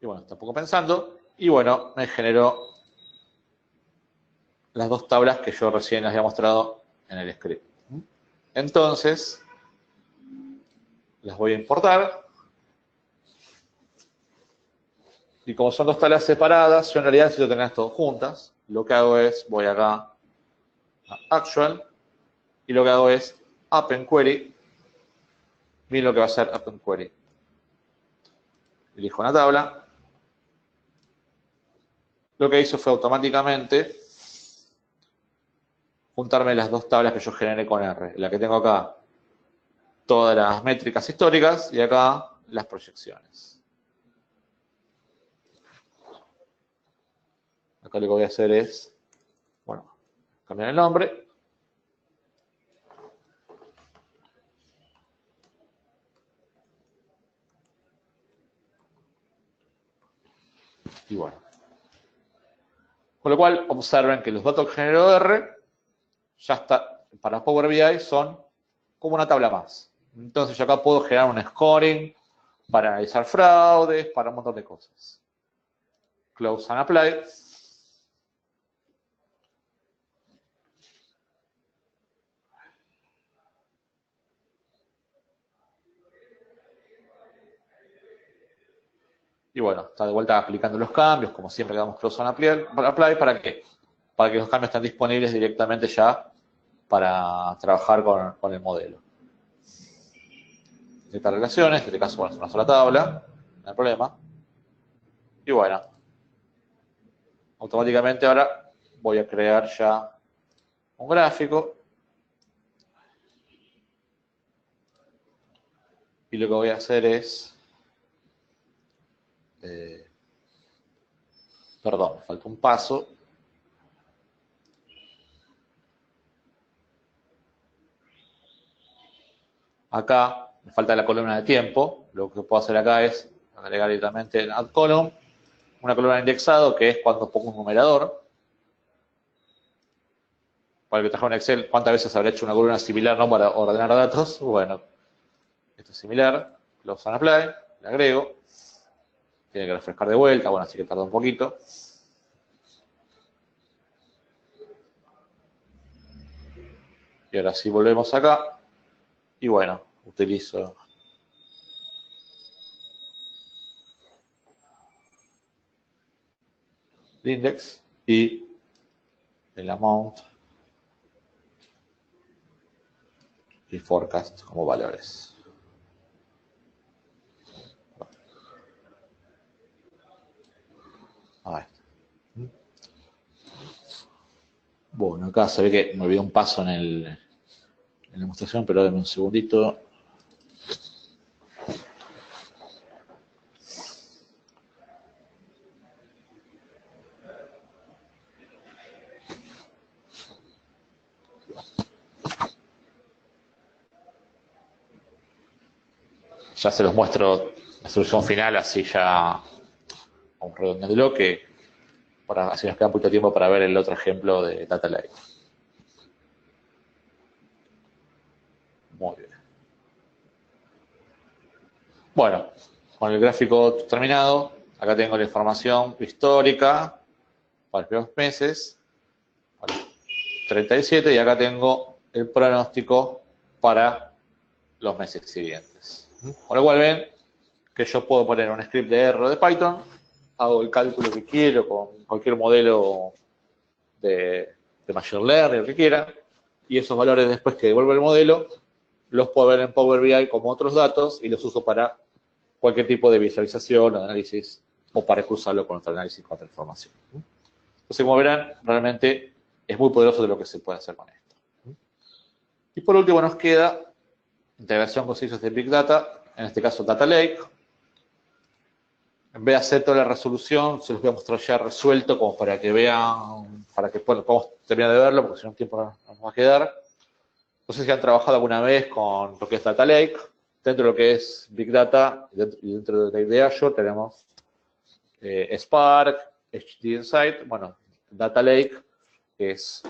Y bueno, está un poco pensando. Y bueno, me generó las dos tablas que yo recién les había mostrado en el script. Entonces, las voy a importar. Y como son dos tablas separadas, yo en realidad necesito tenerlas todas juntas. Lo que hago es, voy acá a Actual, y lo que hago es Append Query. Miren lo que va a hacer Append Query. Elijo una tabla. Lo que hizo fue automáticamente juntarme las dos tablas que yo generé con R. La que tengo acá, todas las métricas históricas, y acá las proyecciones. Acá lo que voy a hacer es, bueno, cambiar el nombre. Y bueno. Con lo cual, observen que los datos que generó R, ya está, para Power BI son como una tabla más. Entonces yo acá puedo generar un scoring para analizar fraudes, para un montón de cosas. Close and apply. Y bueno, está de vuelta aplicando los cambios, como siempre que damos close and apply, ¿para qué? Para que los cambios estén disponibles directamente ya para trabajar con el modelo. Estas relaciones, en este caso bueno, es una sola tabla, no hay problema. Y bueno, automáticamente ahora voy a crear ya un gráfico. Y lo que voy a hacer es, perdón, me falta un paso. Acá me falta la columna de tiempo. Lo que puedo hacer acá es agregar directamente en Add Column una columna de indexado, que es cuando pongo un numerador. Para el que trabaja en Excel, ¿cuántas veces habrá hecho una columna similar, no, para ordenar datos? Bueno, esto es similar. Close and apply, le agrego. Tiene que refrescar de vuelta, bueno, así que tarda un poquito. Y ahora sí volvemos acá. Y bueno, utilizo el index y el amount y forecast como valores. Ahí está. Bueno, acá se ve que me olvidé un paso en la demostración, pero denme un segundito. Ya se los muestro la solución final, así ya vamos redondeándolo, que así nos queda un poquito de tiempo para ver el otro ejemplo de Data Lake. Muy bien. Bueno, con el gráfico terminado, acá tengo la información histórica para los primeros meses, para 37, y acá tengo el pronóstico para los meses siguientes. Con lo cual ven que yo puedo poner un script de R o de Python, hago el cálculo que quiero con cualquier modelo de Machine Learning, lo que quiera, y esos valores después que devuelve el modelo, los puedo ver en Power BI como otros datos y los uso para cualquier tipo de visualización, análisis, o para cruzarlo con otro análisis, con otra información. Entonces, como verán, realmente es muy poderoso de lo que se puede hacer con esto. Y por último nos queda integración con servicios de Big Data, en este caso Data Lake. En vez de hacer toda la resolución, se los voy a mostrar ya resuelto, como para que vean, para que podamos terminar de verlo, porque si no el tiempo no nos va a quedar. No sé si han trabajado alguna vez con lo que es Data Lake. Dentro de lo que es Big Data y dentro de Azure tenemos Spark, HT Insight, bueno, Data Lake, que es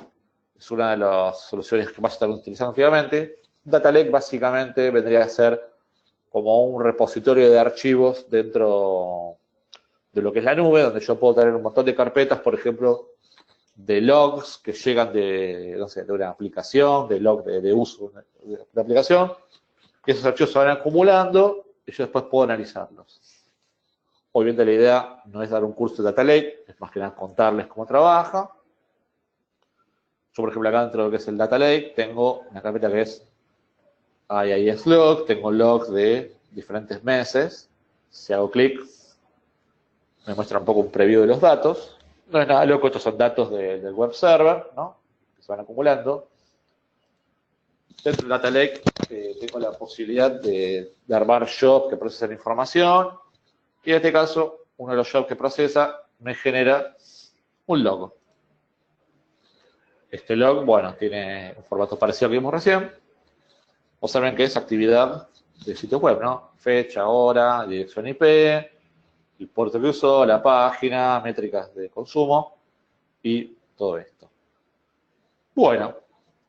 una de las soluciones que más se están utilizando últimamente. Data Lake básicamente vendría a ser como un repositorio de archivos dentro de lo que es la nube, donde yo puedo tener un montón de carpetas, por ejemplo, de logs que llegan de, no sé, de una aplicación, de log de uso de la aplicación, y esos archivos se van acumulando y yo después puedo analizarlos. Obviamente la idea no es dar un curso de Data Lake, es más que nada contarles cómo trabaja. Yo, por ejemplo, acá dentro de lo que es el Data Lake, tengo una carpeta que es IIS log, tengo logs de diferentes meses. Si hago clic, me muestra un poco un preview de los datos. No es nada loco, estos son datos del web server, ¿no? Que se van acumulando. Dentro del Data Lake tengo la posibilidad de armar jobs que procesan información. Y en este caso, uno de los jobs que procesa me genera un log. Este log, bueno, tiene un formato parecido al que vimos recién. Observen que es actividad de sitio web, ¿no? Fecha, hora, dirección IP, el puerto que usó, la página, métricas de consumo y todo esto. Bueno,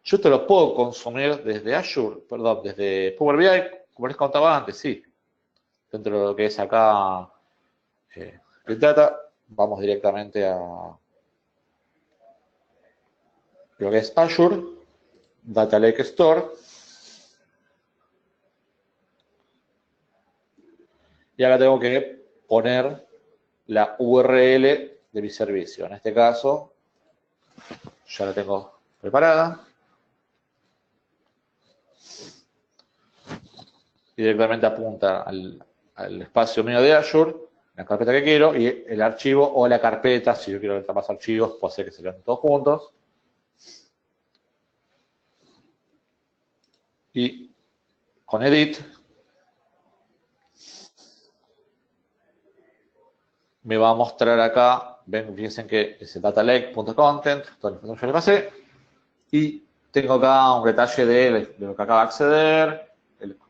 yo esto lo puedo consumir desde Azure, perdón, desde Power BI, como les contaba antes, sí. Dentro de lo que es acá Big Data, vamos directamente a lo que es Azure, Data Lake Store. Y acá tengo que poner la URL de mi servicio. En este caso, ya la tengo preparada. Y directamente apunta al espacio mío de Azure, la carpeta que quiero, y el archivo o la carpeta, si yo quiero entrar más archivos, puedo hacer que se vean todos juntos. Y con Edit, me va a mostrar acá, ven, fíjense que es datalake.content, toda la información que le pasé, y tengo acá un detalle de lo que acaba de acceder,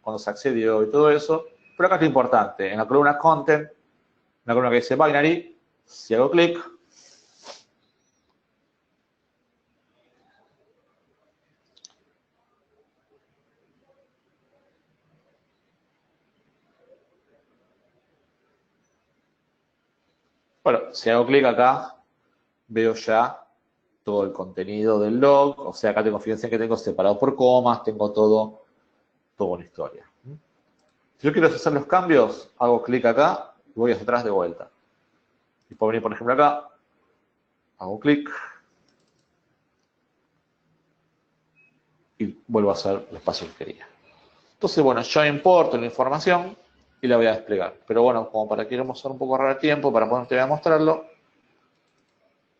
cuando se accedió y todo eso, pero acá es lo importante, en la columna Content, en la columna que dice Binary, si hago clic, bueno, si hago clic acá, veo ya todo el contenido del log, o sea, acá tengo, fíjense que tengo separado por comas, tengo toda una historia. Si yo quiero hacer los cambios, hago clic acá y voy hacia atrás de vuelta. Y puedo venir, por ejemplo, acá, hago clic y vuelvo a hacer los pasos que quería. Entonces, bueno, yo importo la información y la voy a desplegar. Pero bueno, como para que queremos un poco ahorrar tiempo para poder mostrarlo,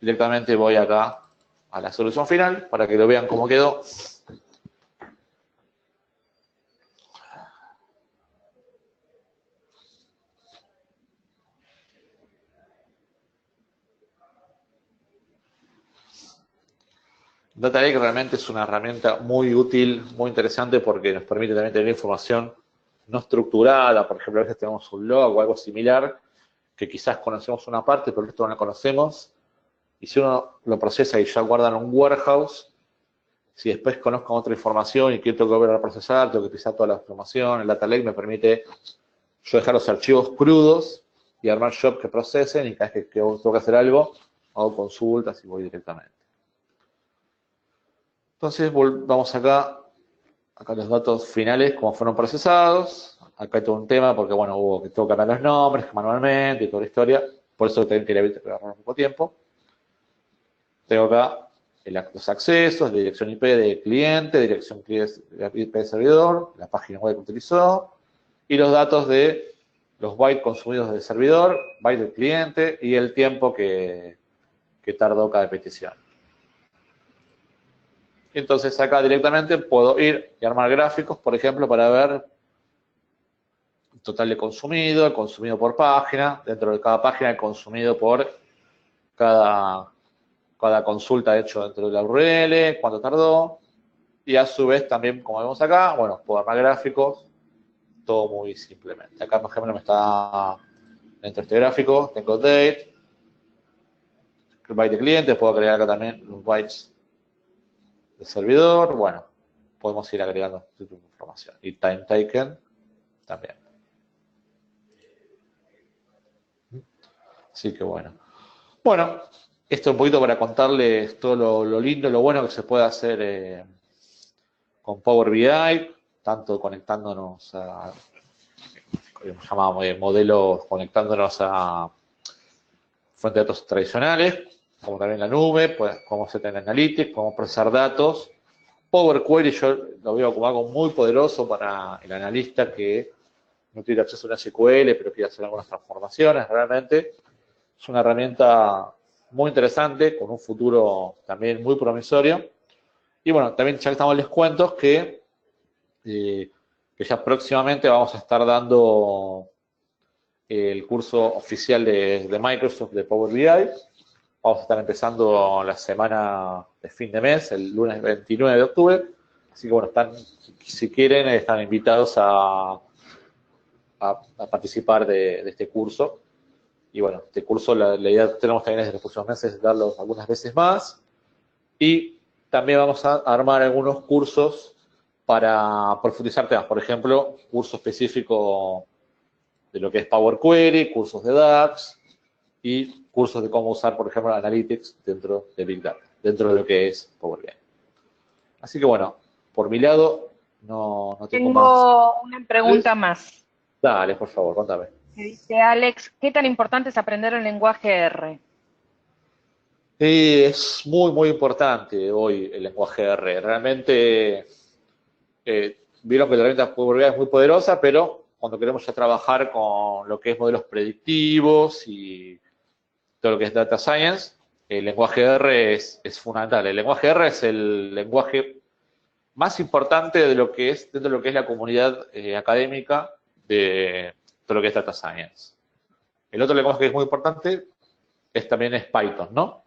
directamente voy acá a la solución final para que lo vean cómo quedó. Data Lake realmente es una herramienta muy útil, muy interesante porque nos permite también tener información no estructurada, por ejemplo, a veces tenemos un log o algo similar, que quizás conocemos una parte, pero esto no la conocemos, y si uno lo procesa y ya guarda en un warehouse, si después conozco otra información y quiero volver a procesar, tengo que utilizar toda la información, el data lake me permite yo dejar los archivos crudos y armar jobs que procesen, y cada vez que tengo que hacer algo, hago consultas y voy directamente. Entonces, vamos acá los datos finales, cómo fueron procesados. Acá hay todo un tema porque, bueno, hubo que tengo que cambiar los nombres manualmente y toda la historia. Por eso también quería agarrar un poco de tiempo. Tengo acá los accesos, dirección IP de cliente, dirección IP de servidor, la página web que utilizó, y los datos de los bytes consumidos del servidor, bytes del cliente y el tiempo que tardó cada petición. Entonces acá directamente puedo ir y armar gráficos, por ejemplo, para ver el total de consumido, el consumido por página, dentro de cada página el consumido por cada consulta hecho dentro de la URL, cuánto tardó, y a su vez también, como vemos acá, bueno, puedo armar gráficos, todo muy simplemente. Acá, por ejemplo, me está dentro de este gráfico, tengo date, el byte de cliente, puedo agregar acá también los bytes de servidor, bueno, podemos ir agregando información. Y time taken también. Así que bueno. Bueno, esto es un poquito para contarles todo lo lindo, lo bueno que se puede hacer con Power BI, tanto conectándonos a, como llamamos, modelos, conectándonos a fuentes de datos tradicionales, como también la nube, pues podemos hacer en Analytics, podemos procesar datos. Power Query yo lo veo como algo muy poderoso para el analista que no tiene acceso a una SQL, pero quiere hacer algunas transformaciones. Realmente es una herramienta muy interesante, con un futuro también muy promisorio. Y bueno, también ya que estamos les cuento que ya próximamente vamos a estar dando el curso oficial de Microsoft de Power BI. Vamos a estar empezando la semana de fin de mes, el lunes 29 de octubre. Así que bueno, si quieren, están invitados a participar de este curso. Y bueno, este curso, la idea que tenemos también desde los próximos meses es darlo algunas veces más. Y también vamos a armar algunos cursos para profundizar temas. Por ejemplo, curso específico de lo que es Power Query, cursos de DAX y cursos de cómo usar, por ejemplo, Analytics dentro de Big Data, dentro de lo que es Power BI. Así que bueno, por mi lado, no tengo más. Tengo una pregunta más. Dale, por favor, contame. Dice Alex, ¿qué tan importante es aprender el lenguaje R? Es muy, muy importante hoy el lenguaje R. Realmente, vieron que la herramienta Power BI es muy poderosa, pero cuando queremos ya trabajar con lo que es modelos predictivos y todo lo que es Data Science, el lenguaje R es fundamental. El lenguaje R es el lenguaje más importante de lo que es, dentro de lo que es la comunidad académica de todo lo que es Data Science. El otro lenguaje que es muy importante también es Python, ¿no?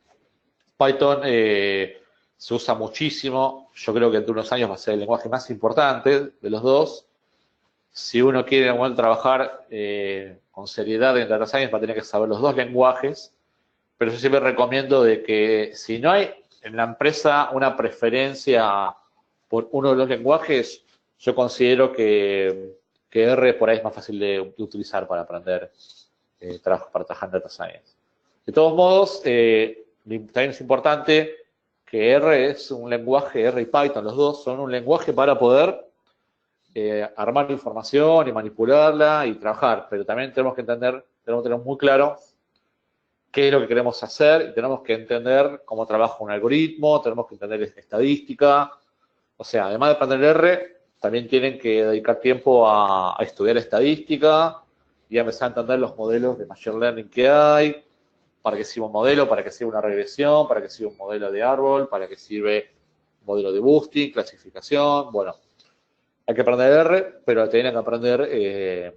Python se usa muchísimo. Yo creo que dentro de unos años va a ser el lenguaje más importante de los dos. Si uno quiere trabajar con seriedad en Data Science, va a tener que saber los dos lenguajes. Pero yo siempre recomiendo de que si no hay en la empresa una preferencia por uno de los lenguajes, yo considero que R por ahí es más fácil de utilizar para aprender para trabajar en Data Science. De todos modos, también es importante que R es un lenguaje, R y Python, los dos son un lenguaje para poder armar información y manipularla y trabajar, pero también tenemos que entender, tenemos que tener muy claro qué es lo que queremos hacer y tenemos que entender cómo trabaja un algoritmo, tenemos que entender estadística. O sea, además de aprender R, también tienen que dedicar tiempo a estudiar estadística y a empezar a entender los modelos de Machine Learning que hay, para qué sirve un modelo, para qué sirve una regresión, para qué sirve un modelo de árbol, para qué sirve un modelo de boosting, clasificación. Bueno, hay que aprender R, pero tienen que aprender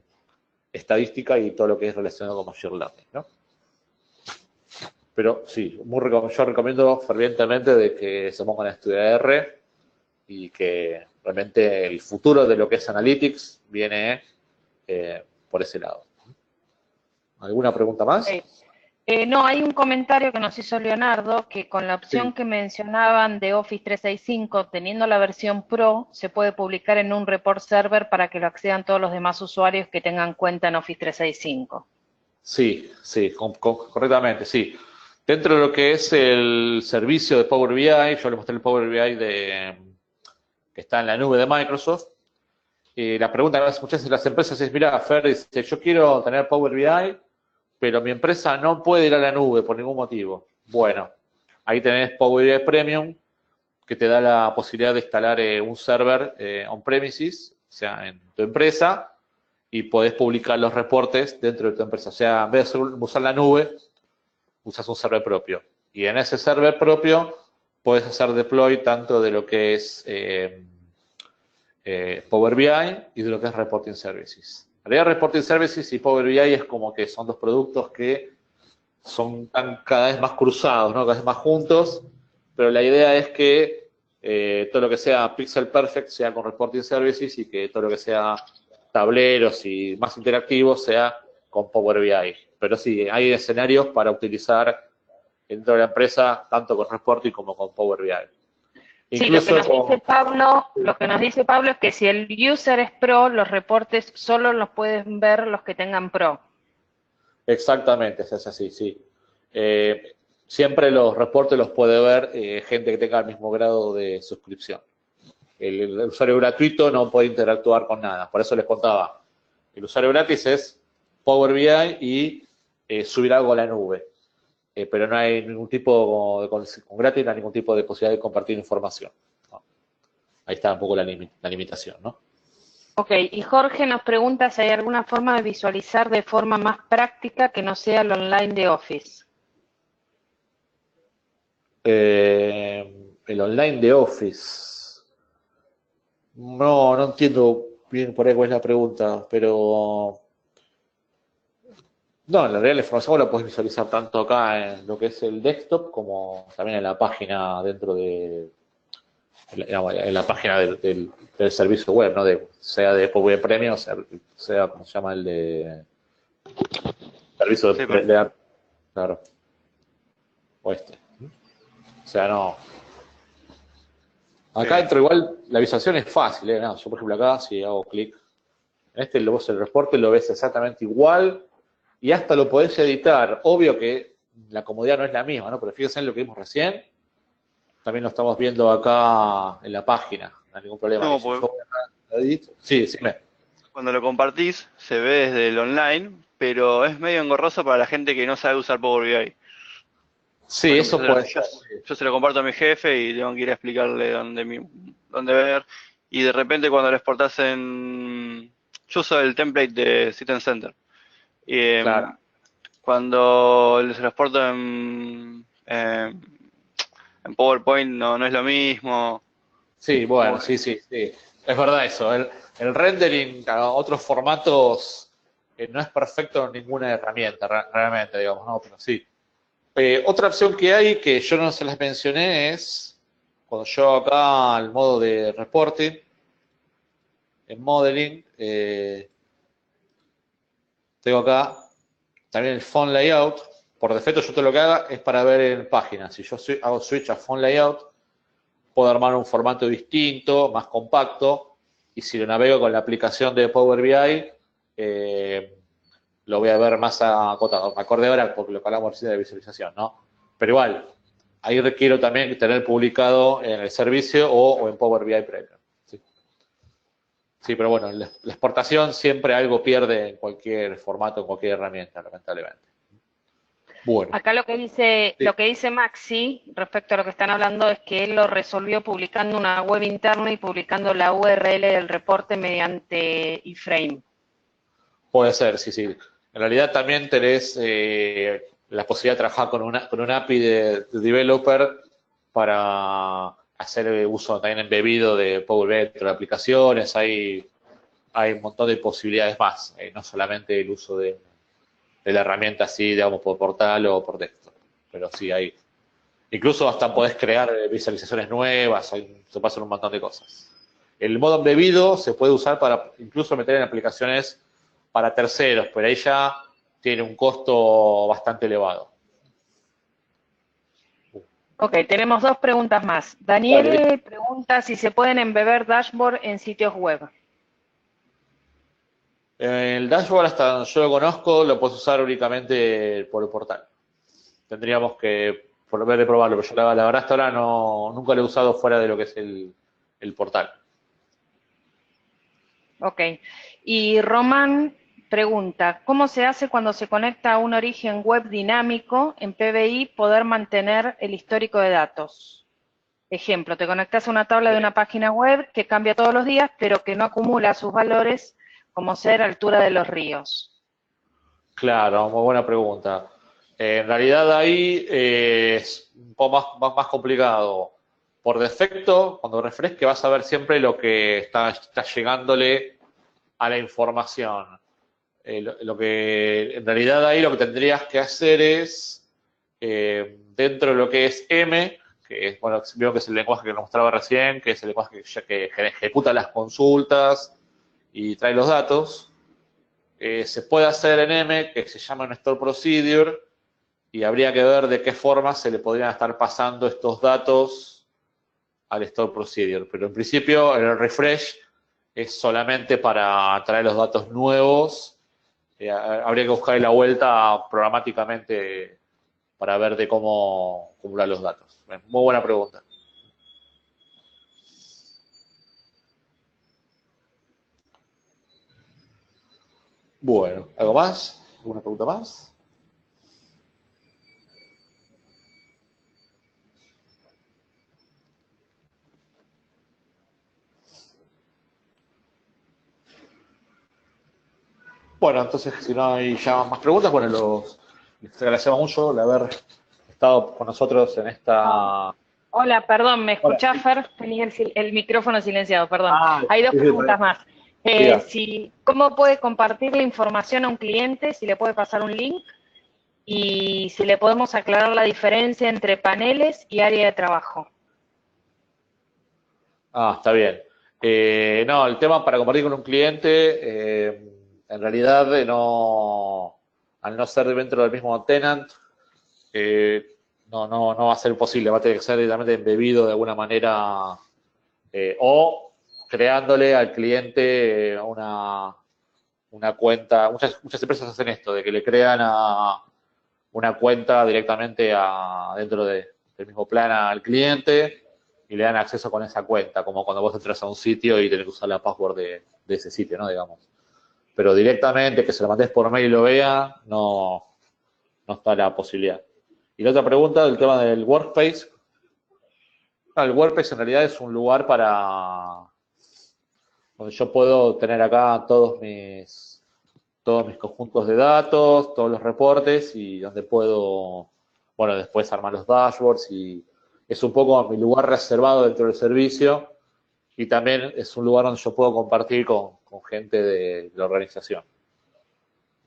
estadística y todo lo que es relacionado con Machine Learning, ¿no? Pero sí, yo recomiendo fervientemente de que se pongan a estudiar R y que realmente el futuro de lo que es Analytics viene por ese lado. ¿Alguna pregunta más? No, hay un comentario que nos hizo Leonardo, que con la opción que mencionaban de Office 365, teniendo la versión Pro, se puede publicar en un report server para que lo accedan todos los demás usuarios que tengan cuenta en Office 365. Sí, correctamente, sí. Dentro de lo que es el servicio de Power BI, yo le mostré el Power BI que está en la nube de Microsoft. La pregunta que me hacen muchas veces las empresas es, mira, Fer dice, yo quiero tener Power BI, pero mi empresa no puede ir a la nube por ningún motivo. Bueno, ahí tenés Power BI Premium, que te da la posibilidad de instalar un server on-premises, o sea, en tu empresa, y podés publicar los reportes dentro de tu empresa. O sea, en vez de usar la nube, usas un server propio. Y en ese server propio puedes hacer deploy tanto de lo que es Power BI y de lo que es Reporting Services. En realidad, Reporting Services y Power BI es como que son dos productos que son cada vez más cruzados, ¿no? Cada vez más juntos, pero la idea es que todo lo que sea Pixel Perfect sea con Reporting Services y que todo lo que sea tableros y más interactivos sea con Power BI. Pero sí, hay escenarios para utilizar dentro de la empresa tanto con Reporting como con Power BI. Incluso lo que nos dice Pablo es que si el user es Pro, los reportes solo los pueden ver los que tengan Pro. Exactamente, es así, sí. Siempre los reportes los puede ver gente que tenga el mismo grado de suscripción. El usuario gratuito no puede interactuar con nada. Por eso les contaba, el usuario gratis es Power BI y subir algo a la nube. Pero no hay ningún tipo, con gratis no hay ningún tipo de posibilidad de compartir información, ¿no? Ahí está un poco la limitación, ¿no? Ok, y Jorge nos pregunta si hay alguna forma de visualizar de forma más práctica que no sea el online de Office. El online de Office. No entiendo bien por ahí cuál es la pregunta, pero no, en realidad la información la puedes visualizar tanto acá en lo que es el desktop como también en la página dentro de en la página del servicio web, ¿no? Sea de Power Premium, sea como se llama el de servicio de claro. O este. O sea, no. Acá dentro igual la visualización es fácil, ¿eh? No, yo por ejemplo acá si hago clic en vos el reporte lo ves exactamente igual y hasta lo podés editar. Obvio que la comodidad no es la misma, ¿no? Pero fíjense en lo que vimos recién. También lo estamos viendo acá en la página, no hay ningún problema. No, sí, sí. Cuando lo compartís, se ve desde el online, pero es medio engorroso para la gente que no sabe usar Power BI. Sí, eso puede ser. Yo se lo comparto a mi jefe y tengo que ir a explicarle dónde ver. Y de repente cuando lo exportás yo uso el template de System Center. Y claro. Cuando se lo exporto en PowerPoint no es lo mismo. Sí, bueno, sí. Es verdad eso. El rendering a otros formatos no es perfecto en ninguna herramienta, realmente, digamos, ¿no? Pero sí. Otra opción que hay, que yo no se las mencioné, es cuando yo acá al modo de reporting, en modeling, tengo acá también el font layout. Por defecto yo todo lo que haga es para ver en páginas. Si yo hago switch a font layout, puedo armar un formato distinto, más compacto, y si lo navego con la aplicación de Power BI, lo voy a ver más acotado. Me acordé ahora porque lo que hablamos recién de visualización, ¿no? Pero igual, ahí requiero también tener publicado en el servicio o en Power BI Premium. Sí, pero bueno, la exportación siempre algo pierde en cualquier formato, en cualquier herramienta, lamentablemente. Bueno. Acá lo que dice Maxi respecto a lo que están hablando es que él lo resolvió publicando una web interna y publicando la URL del reporte mediante iframe. Puede ser, sí. En realidad también tenés la posibilidad de trabajar con una API de developer para hacer uso también embebido de Power BI dentro de aplicaciones. Hay un montón de posibilidades más, no solamente el uso de la herramienta así, digamos, por portal o por desktop. Pero sí hay. Incluso hasta podés crear visualizaciones nuevas, se puede hacer un montón de cosas. El modo embebido se puede usar para incluso meter en aplicaciones para terceros, pero ahí ya tiene un costo bastante elevado. Ok, tenemos dos preguntas más. Daniel pregunta si se pueden embeber dashboard en sitios web. El dashboard, hasta donde yo lo conozco, lo puedes usar únicamente por el portal. Tendríamos que volver a probarlo, pero yo la verdad hasta ahora nunca lo he usado fuera de lo que es el portal. Ok. Y Román pregunta, ¿cómo se hace cuando se conecta a un origen web dinámico en PBI poder mantener el histórico de datos? Ejemplo, te conectas a una tabla de una página web que cambia todos los días, pero que no acumula sus valores como ser altura de los ríos. Claro, muy buena pregunta. En realidad ahí es un poco más complicado. Por defecto, cuando refresque vas a ver siempre lo que está llegándole a la información. Lo que en realidad ahí lo que tendrías que hacer es, dentro de lo que es M, que es, bueno, veo que es el lenguaje que nos mostraba recién, que es el lenguaje que ejecuta las consultas y trae los datos, se puede hacer en M, que se llama un Store Procedure, y habría que ver de qué forma se le podrían estar pasando estos datos al Store Procedure. Pero en principio el refresh es solamente para traer los datos nuevos. Habría que buscar la vuelta programáticamente para ver de cómo acumular los datos. Muy buena pregunta. Bueno, ¿algo más? ¿Alguna pregunta más? Bueno, entonces, si no hay ya más preguntas, bueno, les agradecemos mucho el haber estado con nosotros en esta... Hola, perdón, ¿me Hola, escuchás, sí. Fer? Tenía el micrófono silenciado, perdón. Ah, Hay dos sí, sí, preguntas más. diga. ¿Cómo puede compartir la información a un cliente? Si le puede pasar un link. Y si le podemos aclarar la diferencia entre paneles y área de trabajo. Ah, está bien. No, el tema para compartir con un cliente, en realidad al no ser dentro del mismo tenant, no va a ser posible, va a tener que ser directamente embebido de alguna manera o creándole al cliente una cuenta. Muchas empresas hacen esto, de que le crean una cuenta directamente dentro del mismo plan al cliente y le dan acceso con esa cuenta, como cuando vos entras a un sitio y tenés que usar la password de ese sitio, ¿no? Digamos. Pero directamente que se lo mandes por mail y lo vea, no está la posibilidad. Y la otra pregunta, del tema del workspace. El workspace en realidad es un lugar donde yo puedo tener acá todos mis conjuntos de datos, todos los reportes y donde puedo, bueno, después armar los dashboards y es un poco mi lugar reservado dentro del servicio y también es un lugar donde yo puedo compartir con gente de la organización.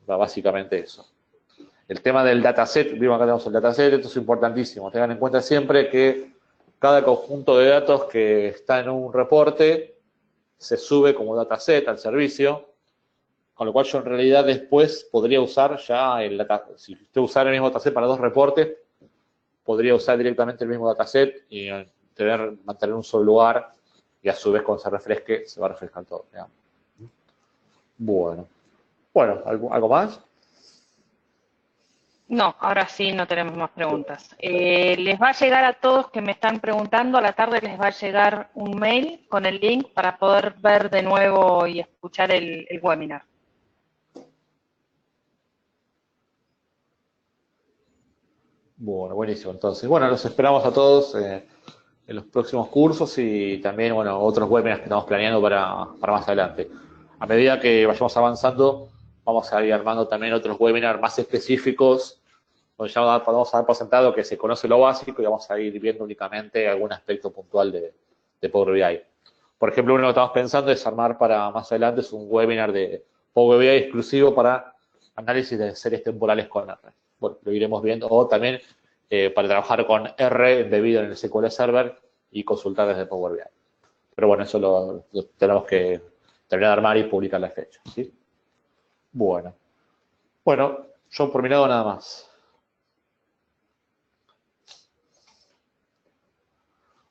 Básicamente eso. El tema del dataset, vimos acá tenemos el dataset, esto es importantísimo. Tengan en cuenta siempre que cada conjunto de datos que está en un reporte se sube como dataset al servicio, con lo cual yo en realidad después podría usar ya si usted usara el mismo dataset para dos reportes, podría usar directamente el mismo dataset y mantener un solo lugar y a su vez cuando se refresque se va a refrescar todo. Digamos. Bueno, ¿algo más? No, ahora sí no tenemos más preguntas. Les va a llegar a todos que me están preguntando, a la tarde les va a llegar un mail con el link para poder ver de nuevo y escuchar el webinar. Bueno, buenísimo. Entonces, bueno, los esperamos a todos en los próximos cursos y también, bueno, otros webinars que estamos planeando para más adelante. A medida que vayamos avanzando, vamos a ir armando también otros webinars más específicos, donde ya vamos a dar por sentado que se conoce lo básico y vamos a ir viendo únicamente algún aspecto puntual de Power BI. Por ejemplo, uno que estamos pensando es armar para más adelante es un webinar de Power BI exclusivo para análisis de series temporales con R. Bueno, lo iremos viendo. O también para trabajar con R embebido en el SQL Server y consultar desde Power BI. Pero bueno, eso lo tenemos que terminar de armar y publicar la fecha. ¿Sí? Bueno. Bueno, yo por mi lado nada más.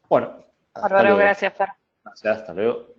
Bueno, hasta Bárbaro, luego. gracias, Fer. Gracias, hasta luego.